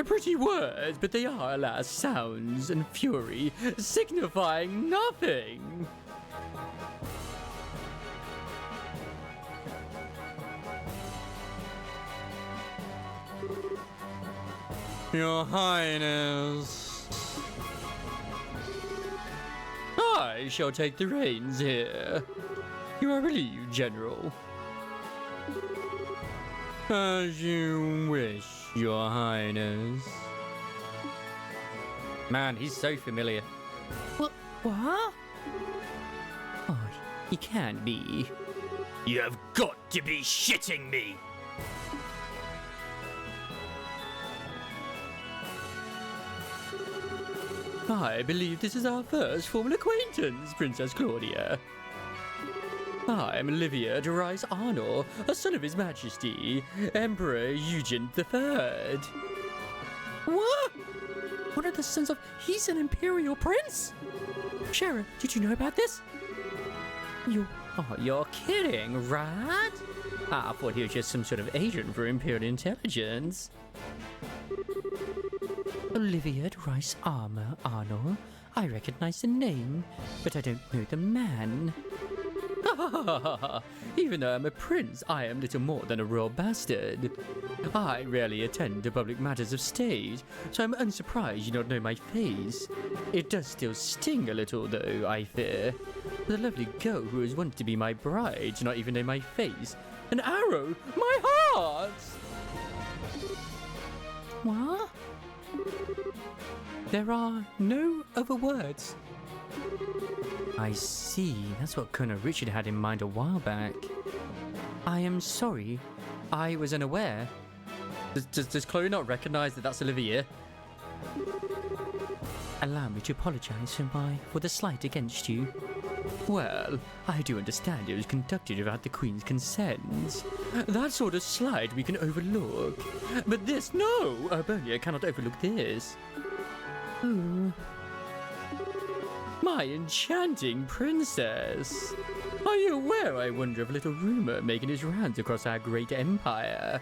Pretty words, but they are, alas, sounds and fury, signifying nothing. Your Highness. I shall take the reins here. You are relieved, General. As you wish, Your Highness. Man, he's so familiar. What? Oh, he can't be. You have got to be shitting me! I believe this is our first formal acquaintance, Princess Claudia. I am Olivia de Rice Arnor, a son of His Majesty, Emperor Eugene III. What? One of the sons of... He's an imperial prince? Sheriff, did you know about this? You're kidding, right? I thought he was just some sort of agent for Imperial Intelligence. Olivia de Rice Arnor? I recognize the name, but I don't know the man. Even though I'm a prince, I am little more than a royal bastard. I rarely attend to public matters of state, so I'm unsurprised you don't know my face. It does still sting a little, though, I fear. The lovely girl who was once to be my bride to not even know my face. An arrow! My heart! What? There are no other words. I see. That's what Colonel Richard had in mind a while back. I am sorry. I was unaware. Does Chloe not recognize that that's Olivia? Allow me to apologize for the slight against you. Well, I do understand it was conducted without the Queen's consent. That sort of slight we can overlook. But this, no! Urbonia cannot overlook this. Oh. My enchanting princess! Are you aware, I wonder, of a little rumour making its rounds across our great empire?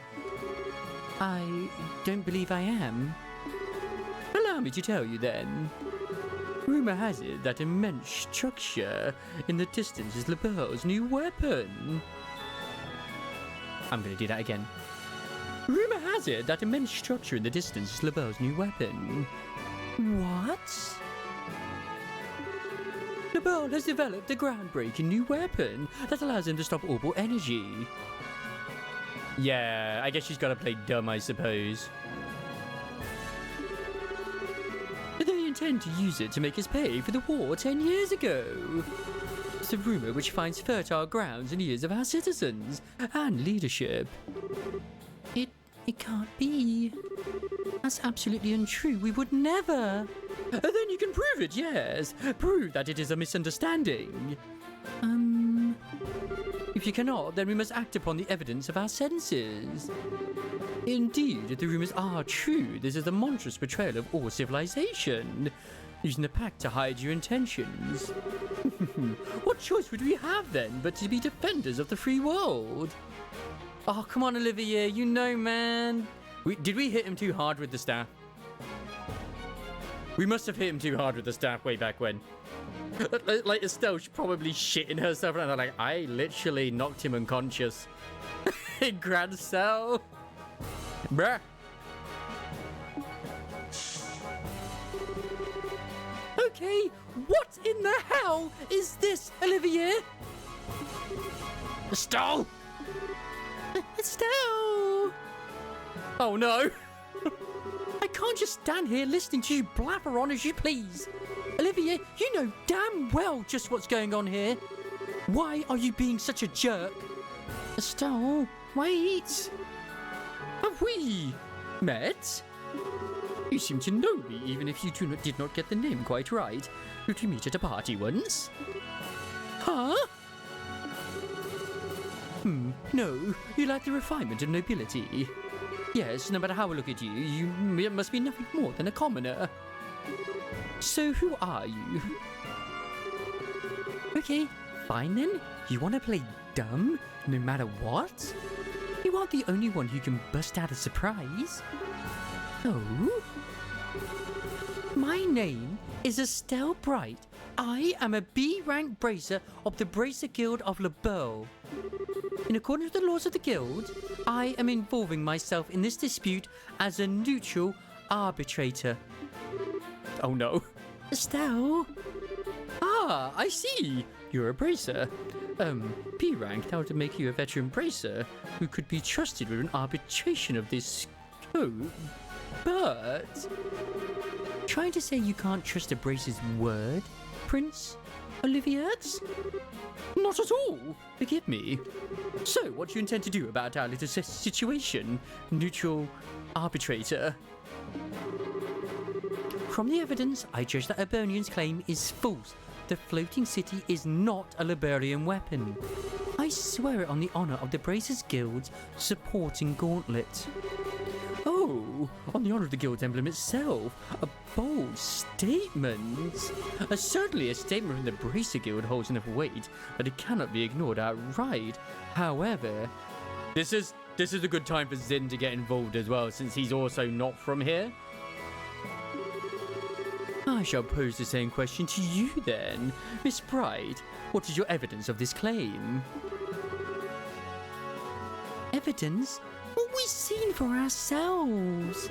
I don't believe I am. Allow me to tell you then. Rumour has it that immense structure in the distance is Liberl's new weapon. I'm going to do that again. Rumour has it that immense structure in the distance is Liberl's new weapon. What? Liberl has developed a groundbreaking new weapon that allows him to stop orbital energy. Yeah, I guess she's got to play dumb, I suppose. They intend to use it to make us pay for the war 10 years ago. It's a rumor which finds fertile grounds in the ears of our citizens and leadership. It can't be. That's absolutely untrue. We would never. Then you can prove it, yes. Prove that it is a misunderstanding. If you cannot, then we must act upon the evidence of our senses. Indeed, if the rumors are true, this is a monstrous betrayal of all civilization, using the pact to hide your intentions. What choice would we have then but to be defenders of the free world? Oh, come on, Olivier, you know, man. Did we hit him too hard with the staff? We must have hit him too hard with the staff way back when. Like Estelle, she's probably shitting herself, and they're like, I literally knocked him unconscious. In Grand Cell. Bruh. Okay, what in the hell is this, Olivier? Estelle! Estelle! Oh no! I can't just stand here listening to you blabber on as you please. Olivier, you know damn well just what's going on here. Why are you being such a jerk? Estelle, wait. Have we met? You seem to know me, even if you did not get the name quite right. Did we meet at a party once? Huh? No, you lack the refinement of nobility. Yes, no matter how I look at you, you must be nothing more than a commoner. So who are you? Okay, fine then. You want to play dumb, no matter what? You aren't the only one who can bust out a surprise. Oh? My name is Estelle Bright. I am a B-rank bracer of the Bracer Guild of Liberl. In accordance with the laws of the guild, I am involving myself in this dispute as a neutral arbitrator. Oh no. Estelle? Ah, I see. You're a bracer. B-rank, that would make you a veteran bracer who could be trusted with an arbitration of this scope. But trying to say you can't trust a bracer's word, Prince Olivier? Not at all. Forgive me. So, what do you intend to do about our little situation, neutral arbitrator? From the evidence, I judge that Urbonian's claim is false. The floating city is not a Liberlian weapon. I swear it on the honour of the Bracers Guild's supporting gauntlet. Oh, on the honour of the guild's emblem itself. A bold statement. Certainly a statement from the Bracer Guild holds enough weight that it cannot be ignored outright. However, this is a good time for Zin to get involved as well, since he's also not from here. I shall pose the same question to you then. Miss Bright, what is your evidence of this claim? Evidence? What we've seen for ourselves.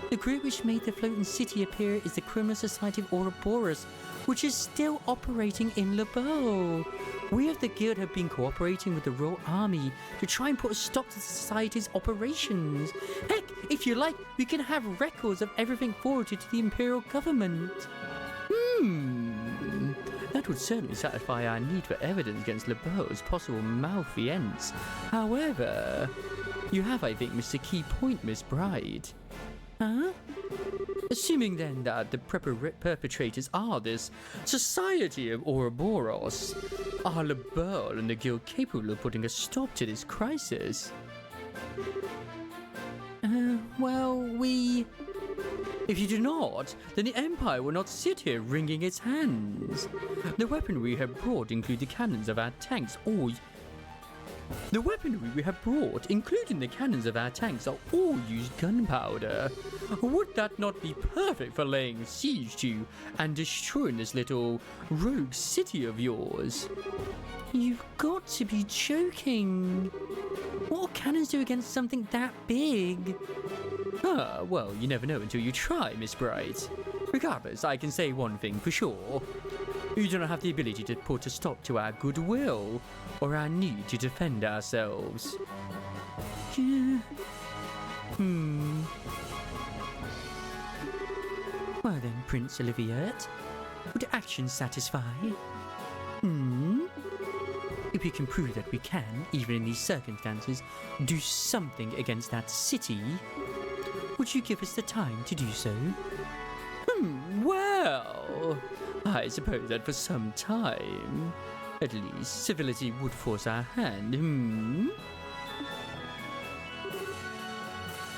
The group which made the floating city appear is the criminal Society of Ouroboros, which is still operating in Liberl. We of the guild have been cooperating with the Royal Army to try and put a stop to the Society's operations. Heck, if you like, we can have records of everything forwarded to the Imperial government. That would certainly satisfy our need for evidence against Liberl's possible malfeasance. However, you have, I think, missed a key point, Miss Bright. Huh? Assuming then that the perpetrators are this Society of Ouroboros, are Liberl and the guild capable of putting a stop to this crisis? If you do not, then the Empire will not sit here wringing its hands. The weaponry we have brought include the cannons of our tanks, The weaponry we have brought, including the cannons of our tanks, are all used gunpowder. Would that not be perfect for laying siege to and destroying this little rogue city of yours? You've got to be joking. What will cannons do against something that big? Well, you never know until you try, Miss Bright. Regardless, I can say one thing for sure. You do not have the ability to put a stop to our goodwill or our need to defend ourselves. Well then, Prince Olivier, would action satisfy? If we can prove that we can, even in these circumstances, do something against that city, would you give us the time to do so? Well, I suppose that for some time, at least, civility would force our hand,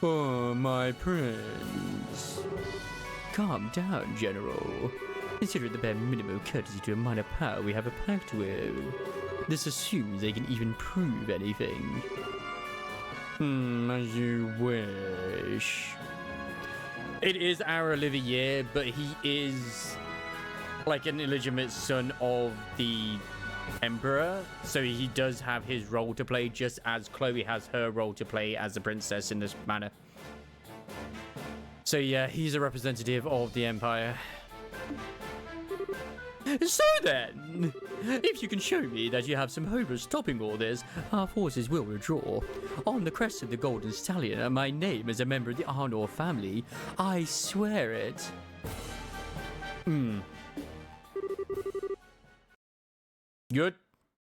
Oh, my prince. Calm down, General. Consider it the bare minimum courtesy to a minor power we have a pact with. This assumes they can even prove anything. As you wish. It is our Olivier, but he is like an illegitimate son of the Emperor, so he does have his role to play, just as Chloe has her role to play as the princess in this manner. So yeah, he's a representative of the Empire. So then, if you can show me that you have some hope of stopping all this, our forces will withdraw. On the crest of the Golden Stallion and my name as a member of the Arnor family, I swear it. Good.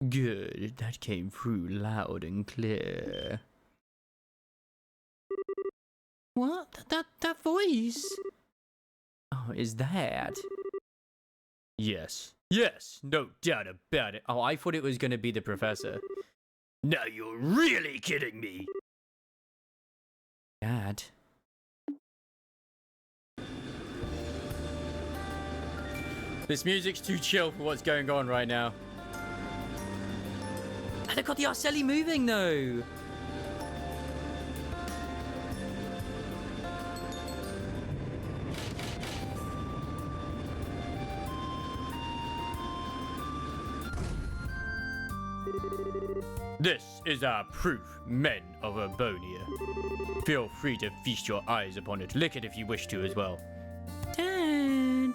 Good, that came through loud and clear. What? That voice? Oh, is that? Yes. Yes, no doubt about it. Oh, I thought it was going to be the professor. Now you're really kidding me. Dad. This music's too chill for what's going on right now. They've got the Arcelli moving though. This is our proof, men of Urbonia. Feel free to feast your eyes upon it. Lick it if you wish to as well. Dad.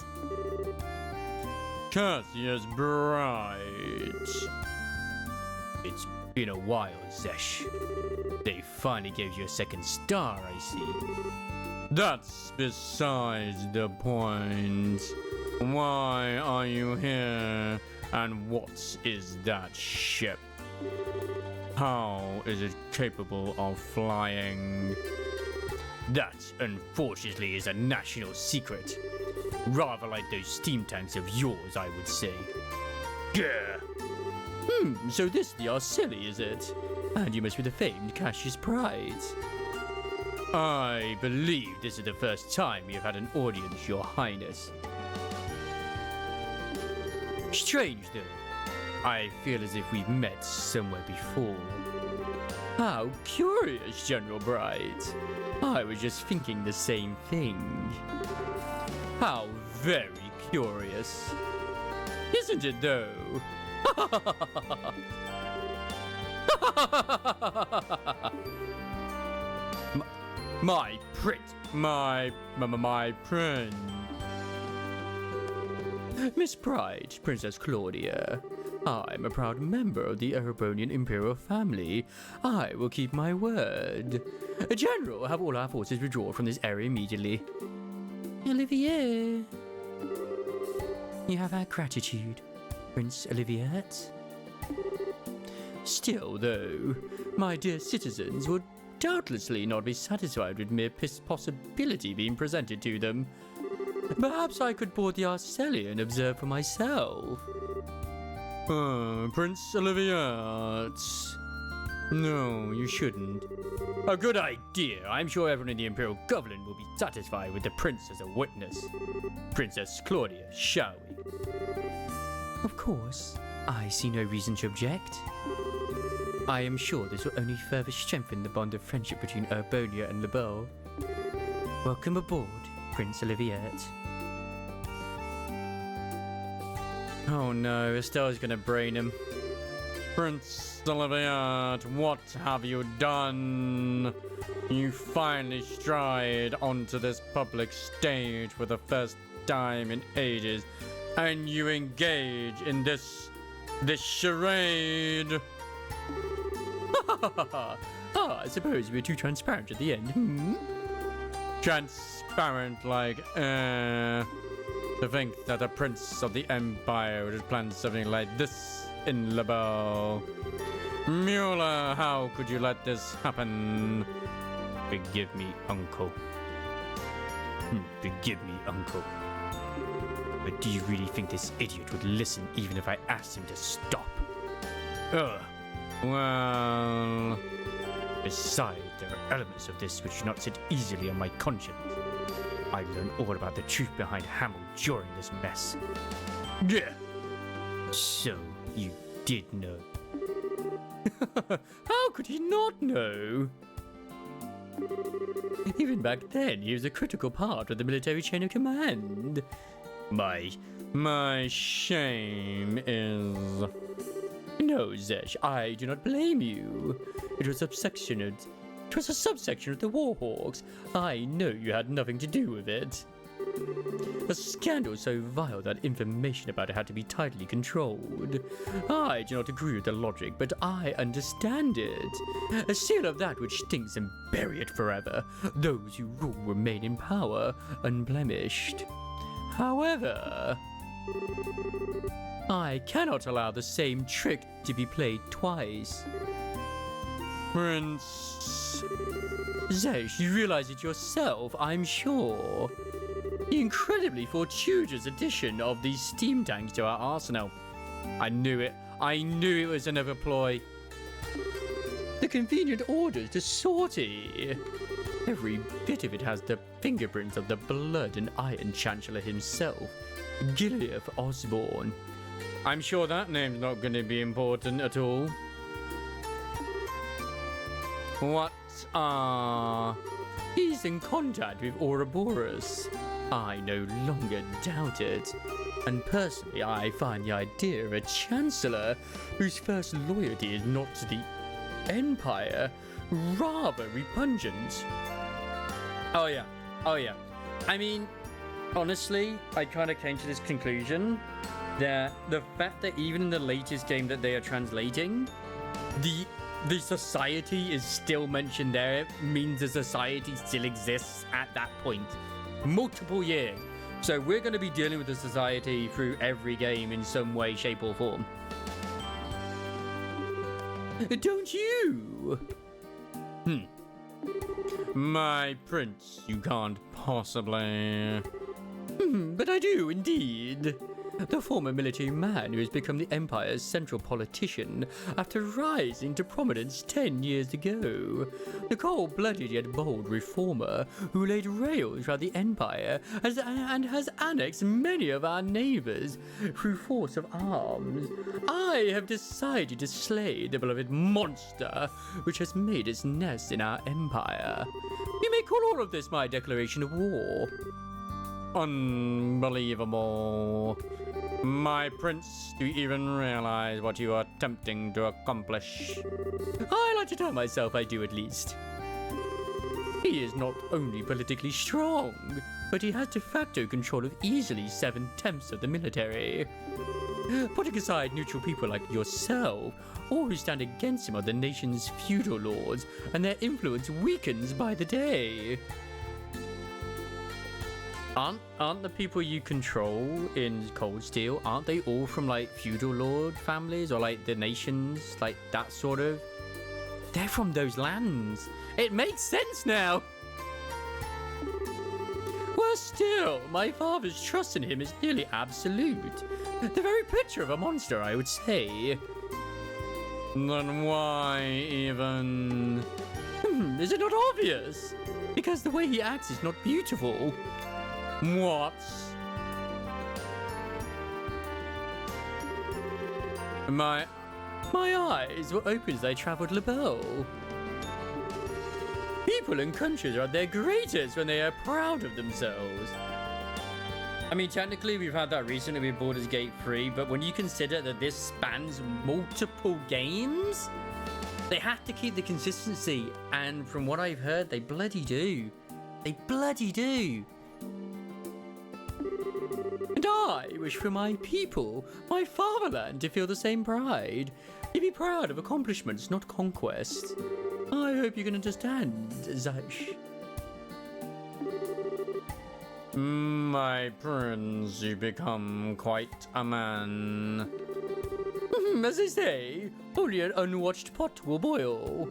Cassia's bride. It's been a while, Zesh. They finally gave you a second star, I see. That's besides the point. Why are you here? And what is that ship? How is it capable of flying? That, unfortunately, is a national secret. Rather like those steam tanks of yours, I would say. Gah! So this is the Arcelli, is it? And you must be the famed Cassius Pride. I believe this is the first time we have had an audience, Your Highness. Strange, though. I feel as if we've met somewhere before. How curious, General Bright. I was just thinking the same thing. How very curious. Isn't it, though? My prince. My prince. Miss Pride, Princess Claudia. I'm a proud member of the Ouroboros imperial family. I will keep my word. General, have all our forces withdraw from this area immediately. Olivier. You have our gratitude, Prince Olivier. Still, though, my dear citizens would doubtlessly not be satisfied with mere possibility being presented to them. Perhaps I could board the Arcelli and observe for myself. Prince Olivier. No, you shouldn't. A good idea. I'm sure everyone in the Imperial Government will be satisfied with the prince as a witness. Princess Claudia, shall we? Of course. I see no reason to object. I am sure this will only further strengthen the bond of friendship between Urbonia and Liberl. Welcome aboard, Prince Olivier. Oh no, Estelle's gonna brain him. Prince Olivier, what have you done? You finally stride onto this public stage for the first time in ages, and you engage in this charade. I suppose we're too transparent at the end, hmm? Transparent, like, to think that a prince of the empire would have planned something like this in Liberl. Mueller, how could you let this happen? Forgive me, Uncle. Forgive me, Uncle. But do you really think this idiot would listen even if I asked him to stop? Ugh. Well... Besides, there are elements of this which do not sit easily on my conscience. I learned all about the truth behind Hamill during this mess. Yeah. So, you did know. How could he not know? Even back then, he was a critical part of the military chain of command. My shame is... No, Zesh, I do not blame you. It was a subsection of the Warhawks. I know you had nothing to do with it. A scandal so vile that information about it had to be tightly controlled. I do not agree with the logic, but I understand it. A seal of that which stinks and bury it forever. Those who rule remain in power, unblemished. However, I cannot allow the same trick to be played twice. Prince... Zesh, you realize it yourself, I'm sure. The incredibly fortuitous addition of these steam tanks to our arsenal. I knew it. I knew it was another ploy. The convenient orders to sortie. Every bit of it has the fingerprints of the blood and iron Chancellor himself, Gilead Osborne. I'm sure that name's not going to be important at all. What He's in contact with Ouroboros. I no longer doubt it. And personally, I find the idea of a Chancellor whose first loyalty is not to the Empire rather repugnant. Oh yeah. I mean, honestly, I kind of came to this conclusion that the fact that even in the latest game that they are translating, the society is still mentioned there means the society still exists at that point. Multiple years. So we're going to be dealing with the society through every game in some way, shape or form. Don't you? My prince, you can't possibly... But I do, indeed. The former military man who has become the Empire's central politician after rising to prominence 10 years ago. The cold-blooded yet bold reformer who laid rails throughout the Empire and has annexed many of our neighbours through force of arms. I have decided to slay the beloved monster which has made its nest in our Empire. You may call all of this my declaration of war. Unbelievable. My prince, do you even realize what you are attempting to accomplish? I like to tell myself I do at least. He is not only politically strong, but he has de facto control of easily 7/10 of the military. Putting aside neutral people like yourself, all who stand against him are the nation's feudal lords, and their influence weakens by the day. Aren't the people you control in Cold Steel, aren't they all from like feudal lord families or like the nations, like that sort of? They're from those lands. It makes sense now. Worse still, my father's trust in him is nearly absolute. The very picture of a monster, I would say. Then why even? Is it not obvious? Because the way he acts is not beautiful. What? My eyes were open as I travelled Liberl. People and countries are at their greatest when they are proud of themselves. I mean, technically, we've had that recently with Baldur's Gate 3, but when you consider that this spans multiple games, they have to keep the consistency. And from what I've heard, they bloody do. They bloody do. And I wish for my people, my fatherland, to feel the same pride. To be proud of accomplishments, not conquests. I hope you can understand, Zash. My prince, you become quite a man. As they say, only an unwatched pot will boil.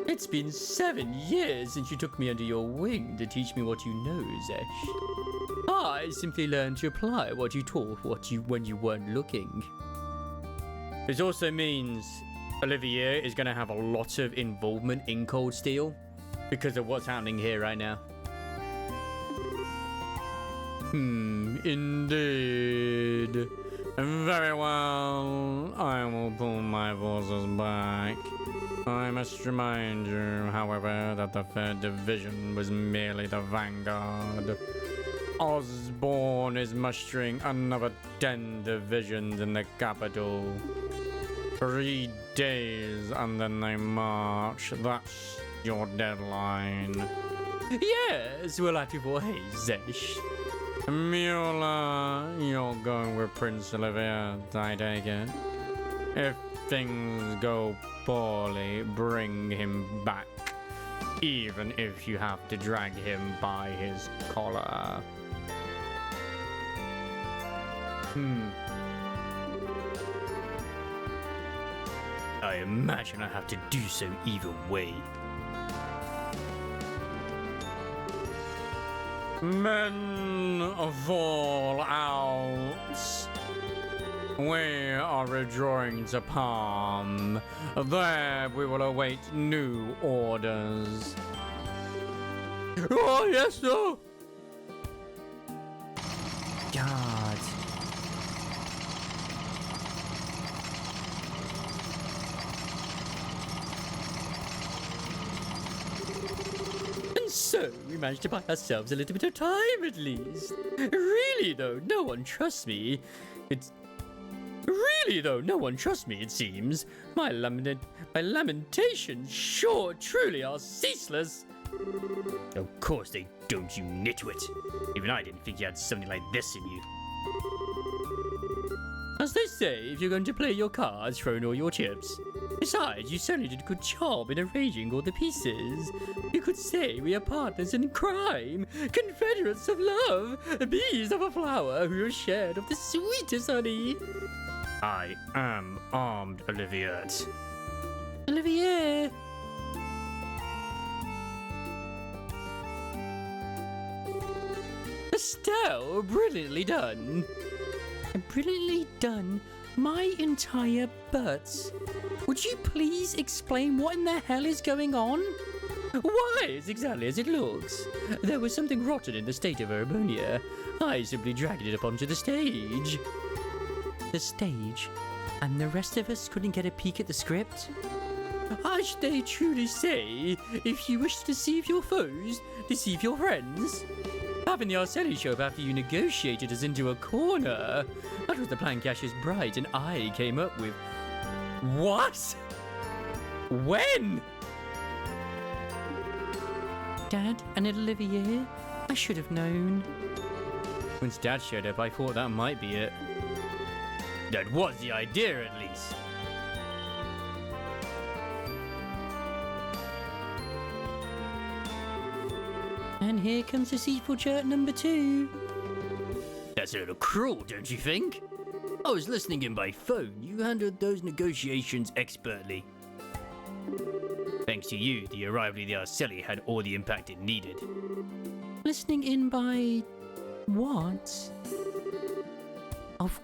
It's been 7 years since you took me under your wing to teach me what you know, Zesh. I simply learned to apply what you taught when you weren't looking. This also means Olivier is going to have a lot of involvement in Cold Steel because of what's happening here right now. Indeed. Very well, I will pull my forces back. I must remind you, however, that the 3rd Division was merely the vanguard. Osborne is mustering another 10 divisions in the capital. 3 days and then they march. That's your deadline. Yes, we'll have to for haste, Zesh. Mueller, you're going with Prince Olivier, I take it. If things go poorly, bring him back. Even if you have to drag him by his collar. I imagine I have to do so either way. Men fall out. We are withdrawing to Palm. There we will await new orders. Oh, yes, sir. God. And so, we managed to buy ourselves a little bit of time at least. Really, though, no one trusts me. It seems. My lamentations truly are ceaseless. Of course they don't, you nitwit. Even I didn't think you had something like this in you. As they say, if you're going to play your cards, throw in all your chips. Besides, you certainly did a good job in arranging all the pieces. You could say we are partners in crime, confederates of love, bees of a flower who are shared of the sweetest honey. I am armed, Olivier. Olivier. Estelle, brilliantly done. Brilliantly done. My entire butt. Would you please explain what in the hell is going on? Why, it's exactly as it looks. There was something rotten in the state of Urbonia. I simply dragged it up onto the stage. The stage? And the rest of us couldn't get a peek at the script? As they truly say, if you wish to deceive your foes, deceive your friends. Having the Arcelli show up after you negotiated us into a corner. That was the plan Cassius Bright and I came up with. What? When? Dad and Olivier? I should have known. Once Dad showed up, I thought that might be it. That was the idea, at least. And here comes deceitful jerk number 2. That's a little cruel, don't you think? I was listening in by phone. You handled those negotiations expertly. Thanks to you, the arrival of the Arcelli had all the impact it needed. Listening in by what? Of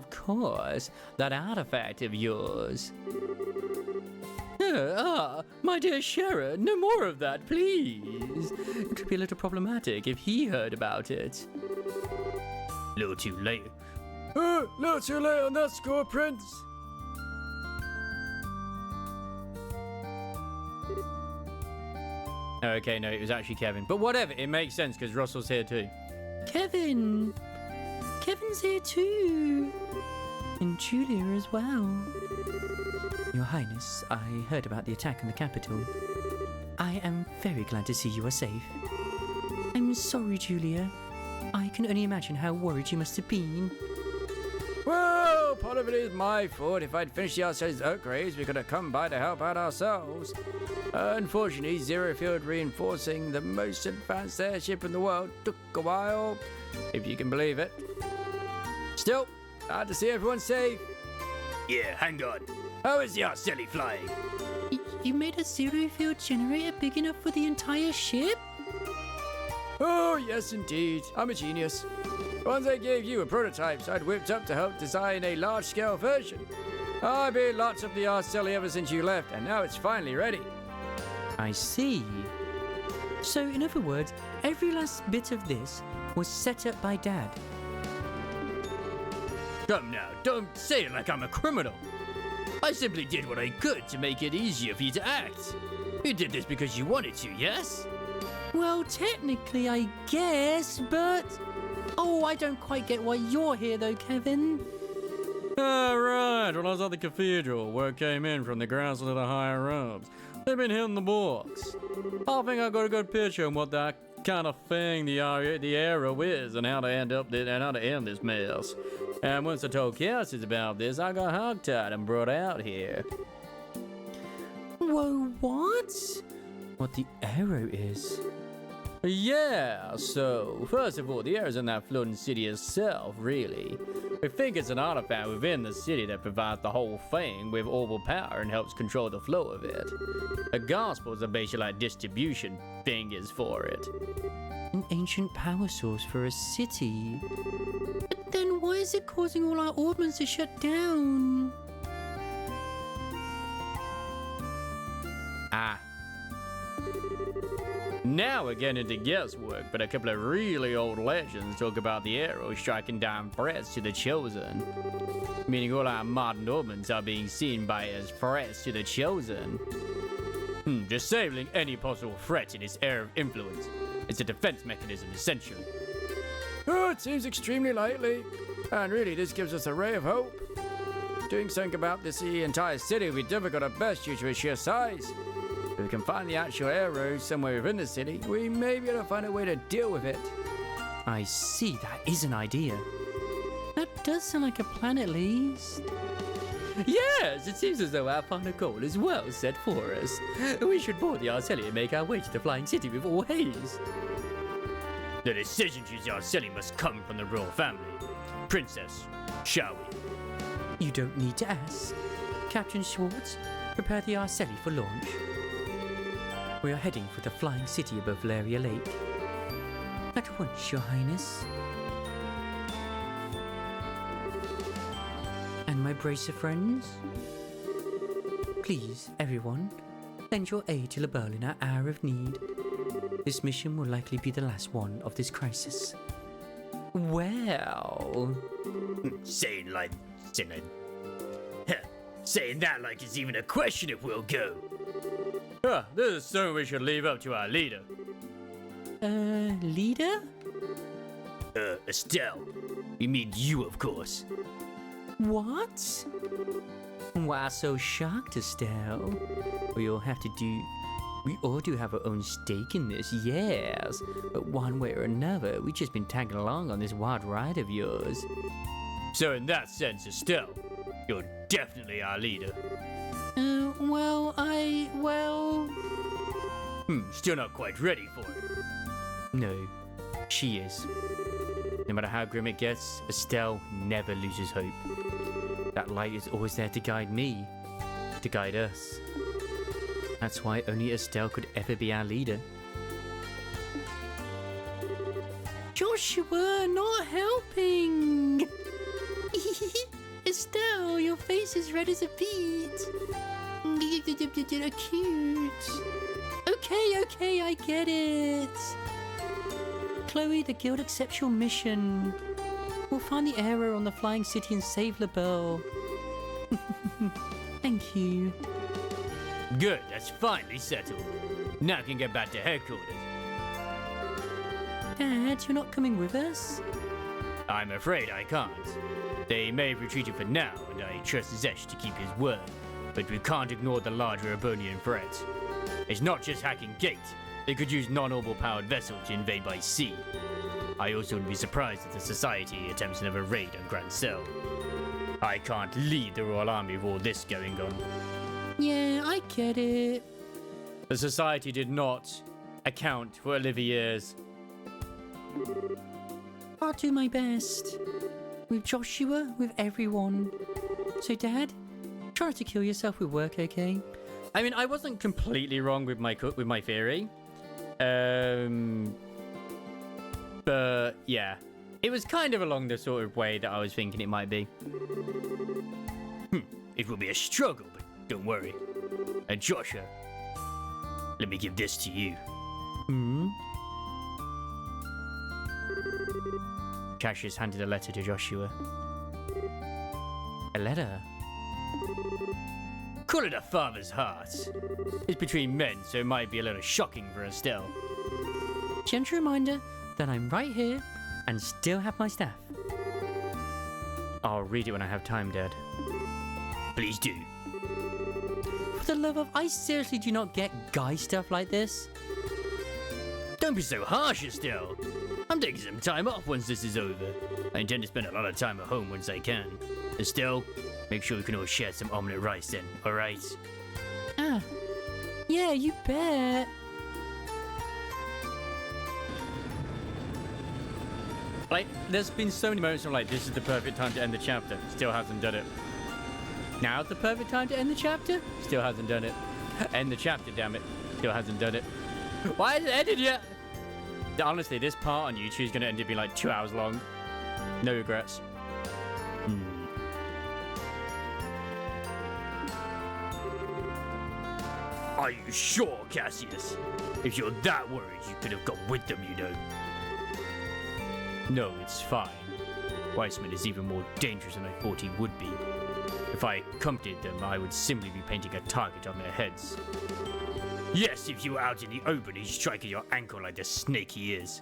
course, that artifact of yours. My dear Sharon, no more of that, please. It could be a little problematic if he heard about it. A little too late. Little too late on that score, Prince. Okay, no, it was actually Kevin. But whatever, it makes sense because Russell's here too. Kevin! Kevin's here too! And Julia as well. Your Highness, I heard about the attack on the capital. I am very glad to see you are safe. I'm sorry, Julia. I can only imagine how worried you must have been. Well, part of it is my fault. If I'd finished the Arcelli's upgrades, we could have come by to help out ourselves. Unfortunately, Zero Field reinforcing the most advanced airship in the world took a while, if you can believe it. Still, glad to see everyone safe. Yeah, hang on. How is the Arcelli flying? You made a zero field generator big enough for the entire ship? Oh, yes, indeed. I'm a genius. Once I gave you a prototype, so I'd whipped up to help design a large-scale version. I've been lots up the Arcelli ever since you left, and now it's finally ready. I see. So, in other words, every last bit of this was set up by Dad. Come now, don't say it like I'm a criminal. I simply did what I could to make it easier for you to act. You did this because you wanted to, yes? Well, technically, I guess, but... Oh, I don't quite get why you're here, though, Kevin. Right. Well, I was at the cathedral. Word came in from the grounds to the higher ups. They've been hitting the books. I think I got a good picture on what that kind of thing the arrow is and how to end this mess. And once I told Cassis about this, I got hogtied and brought out here. Whoa, what? What the arrow is? Yeah, so, first of all, the arrow's in that floating city itself, really. We think it's an artifact within the city that provides the whole thing with orbital power and helps control the flow of it. The Gospels are basically like distribution fingers for it. An ancient power source for a city. But then why is it causing all our ordnance to shut down? Now we're getting into guesswork, but a couple of really old legends talk about the arrow striking down threats to the chosen. Meaning all our modern omens are being seen by as threats to the chosen. Disabling any possible threat in its area of influence. It's a defense mechanism, essentially. Oh, it seems extremely likely. And really, this gives us a ray of hope. Doing something about this entire city would be difficult at best due to its sheer size. If we can find the actual arrow somewhere within the city, we may be able to find a way to deal with it. I see, that is an idea. That does sound like a plan at least. Yes, it seems as though our final goal is well set for us. We should board the Arcelli and make our way to the Flying City with all haste. The decision to use the Arcelli must come from the royal family. Princess, shall we? You don't need to ask. Captain Schwartz, prepare the Arcelli for launch. We are heading for the Flying City above Valeria Lake. At once, Your Highness. And my bracer friends? Please, everyone, lend your aid to Liberl in our hour of need. This mission will likely be the last one of this crisis. Well... Saying that like it's even a question if we'll go. This is something we should leave up to our leader. Leader? Estelle. We mean you, of course. What? Why so shocked, Estelle? We all do have our own stake in this, yes. But one way or another, we've just been tagging along on this wild ride of yours. So in that sense, Estelle, you're definitely our leader. Still not quite ready for it. No, she is. No matter how grim it gets, Estelle never loses hope. That light is always there to guide me, to guide us. That's why only Estelle could ever be our leader. Joshua, not helping! Estelle, your face is red as a beet. Cute. Okay, I get it. Chloe, the guild accepts your mission. We'll find the arrow on the Flying City and save Liberl. Thank you. Good, that's finally settled. Now I can get back to headquarters. Dad, you're not coming with us? I'm afraid I can't. They may have retreated for now, and I trust Zesh to keep his word. But we can't ignore the larger Urbonian threat. It's not just hacking Gate. They could use non-orbital powered vessels to invade by sea. I also wouldn't be surprised if the Society attempts another raid on Grand Cell. I can't lead the Royal Army with all this going on. Yeah, I get it. The Society did not account for Olivier's. I'll do my best. With Joshua, with everyone. So, Dad, try not to kill yourself with work, okay? I mean, I wasn't completely wrong with my theory. But yeah, it was kind of along the sort of way that I was thinking it might be. It will be a struggle, but don't worry. And Joshua, let me give this to you. Cassius handed a letter to Joshua. A letter? Call it a father's heart. It's between men, so it might be a little shocking for Estelle. Gentle reminder that I'm right here and still have my staff. I'll read it when I have time, Dad. Please do. For the love of... I seriously do not get guy stuff like this. Don't be so harsh, Estelle. I'm taking some time off once this is over. I intend to spend a lot of time at home once I can. Estelle, make sure we can all share some omelette rice then, alright? Ah, yeah, you bet. Like, there's been so many moments of like, this is the perfect time to end the chapter. Still hasn't done it. Now's the perfect time to end the chapter. Still hasn't done it. End the chapter, damn it. Still hasn't done it. Why hasn't it ended yet? Honestly, this part on YouTube is going to end up being like 2 hours long. No regrets. Are you sure, Cassius? If you're that worried, you could have gone with them, you know. No, it's fine. Weissman is even more dangerous than I thought he would be. If I accompanied them, I would simply be painting a target on their heads. Yes, if you were out in the open, he'd strike at your ankle like the snake he is.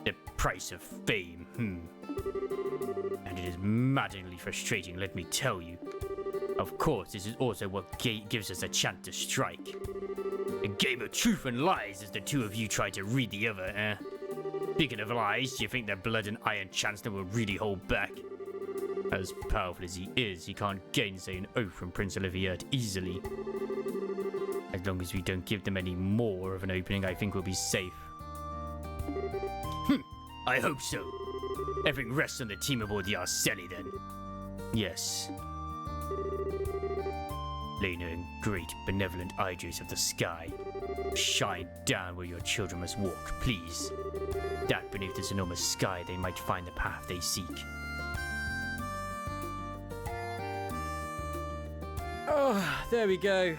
The price of fame, And it is maddeningly frustrating, let me tell you. Of course, this is also what gives us a chance to strike. A game of truth and lies as the two of you try to read the other, eh? Speaking of lies, do you think the blood and iron chancellor will really hold back? As powerful as he is, he can't gainsay an oath from Prince Olivier easily. As long as we don't give them any more of an opening, I think we'll be safe. I hope so. Everything rests on the team aboard the Arceli then. Yes. Lena and great benevolent Idris of the sky, shine down where your children must walk, please. That beneath this enormous sky they might find the path they seek. Oh, there we go.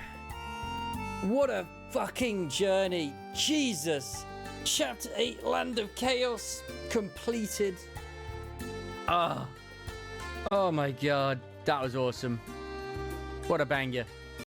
What a fucking journey. Jesus. Chapter 8, Land of Chaos, completed. Oh my god, that was awesome. What a banger.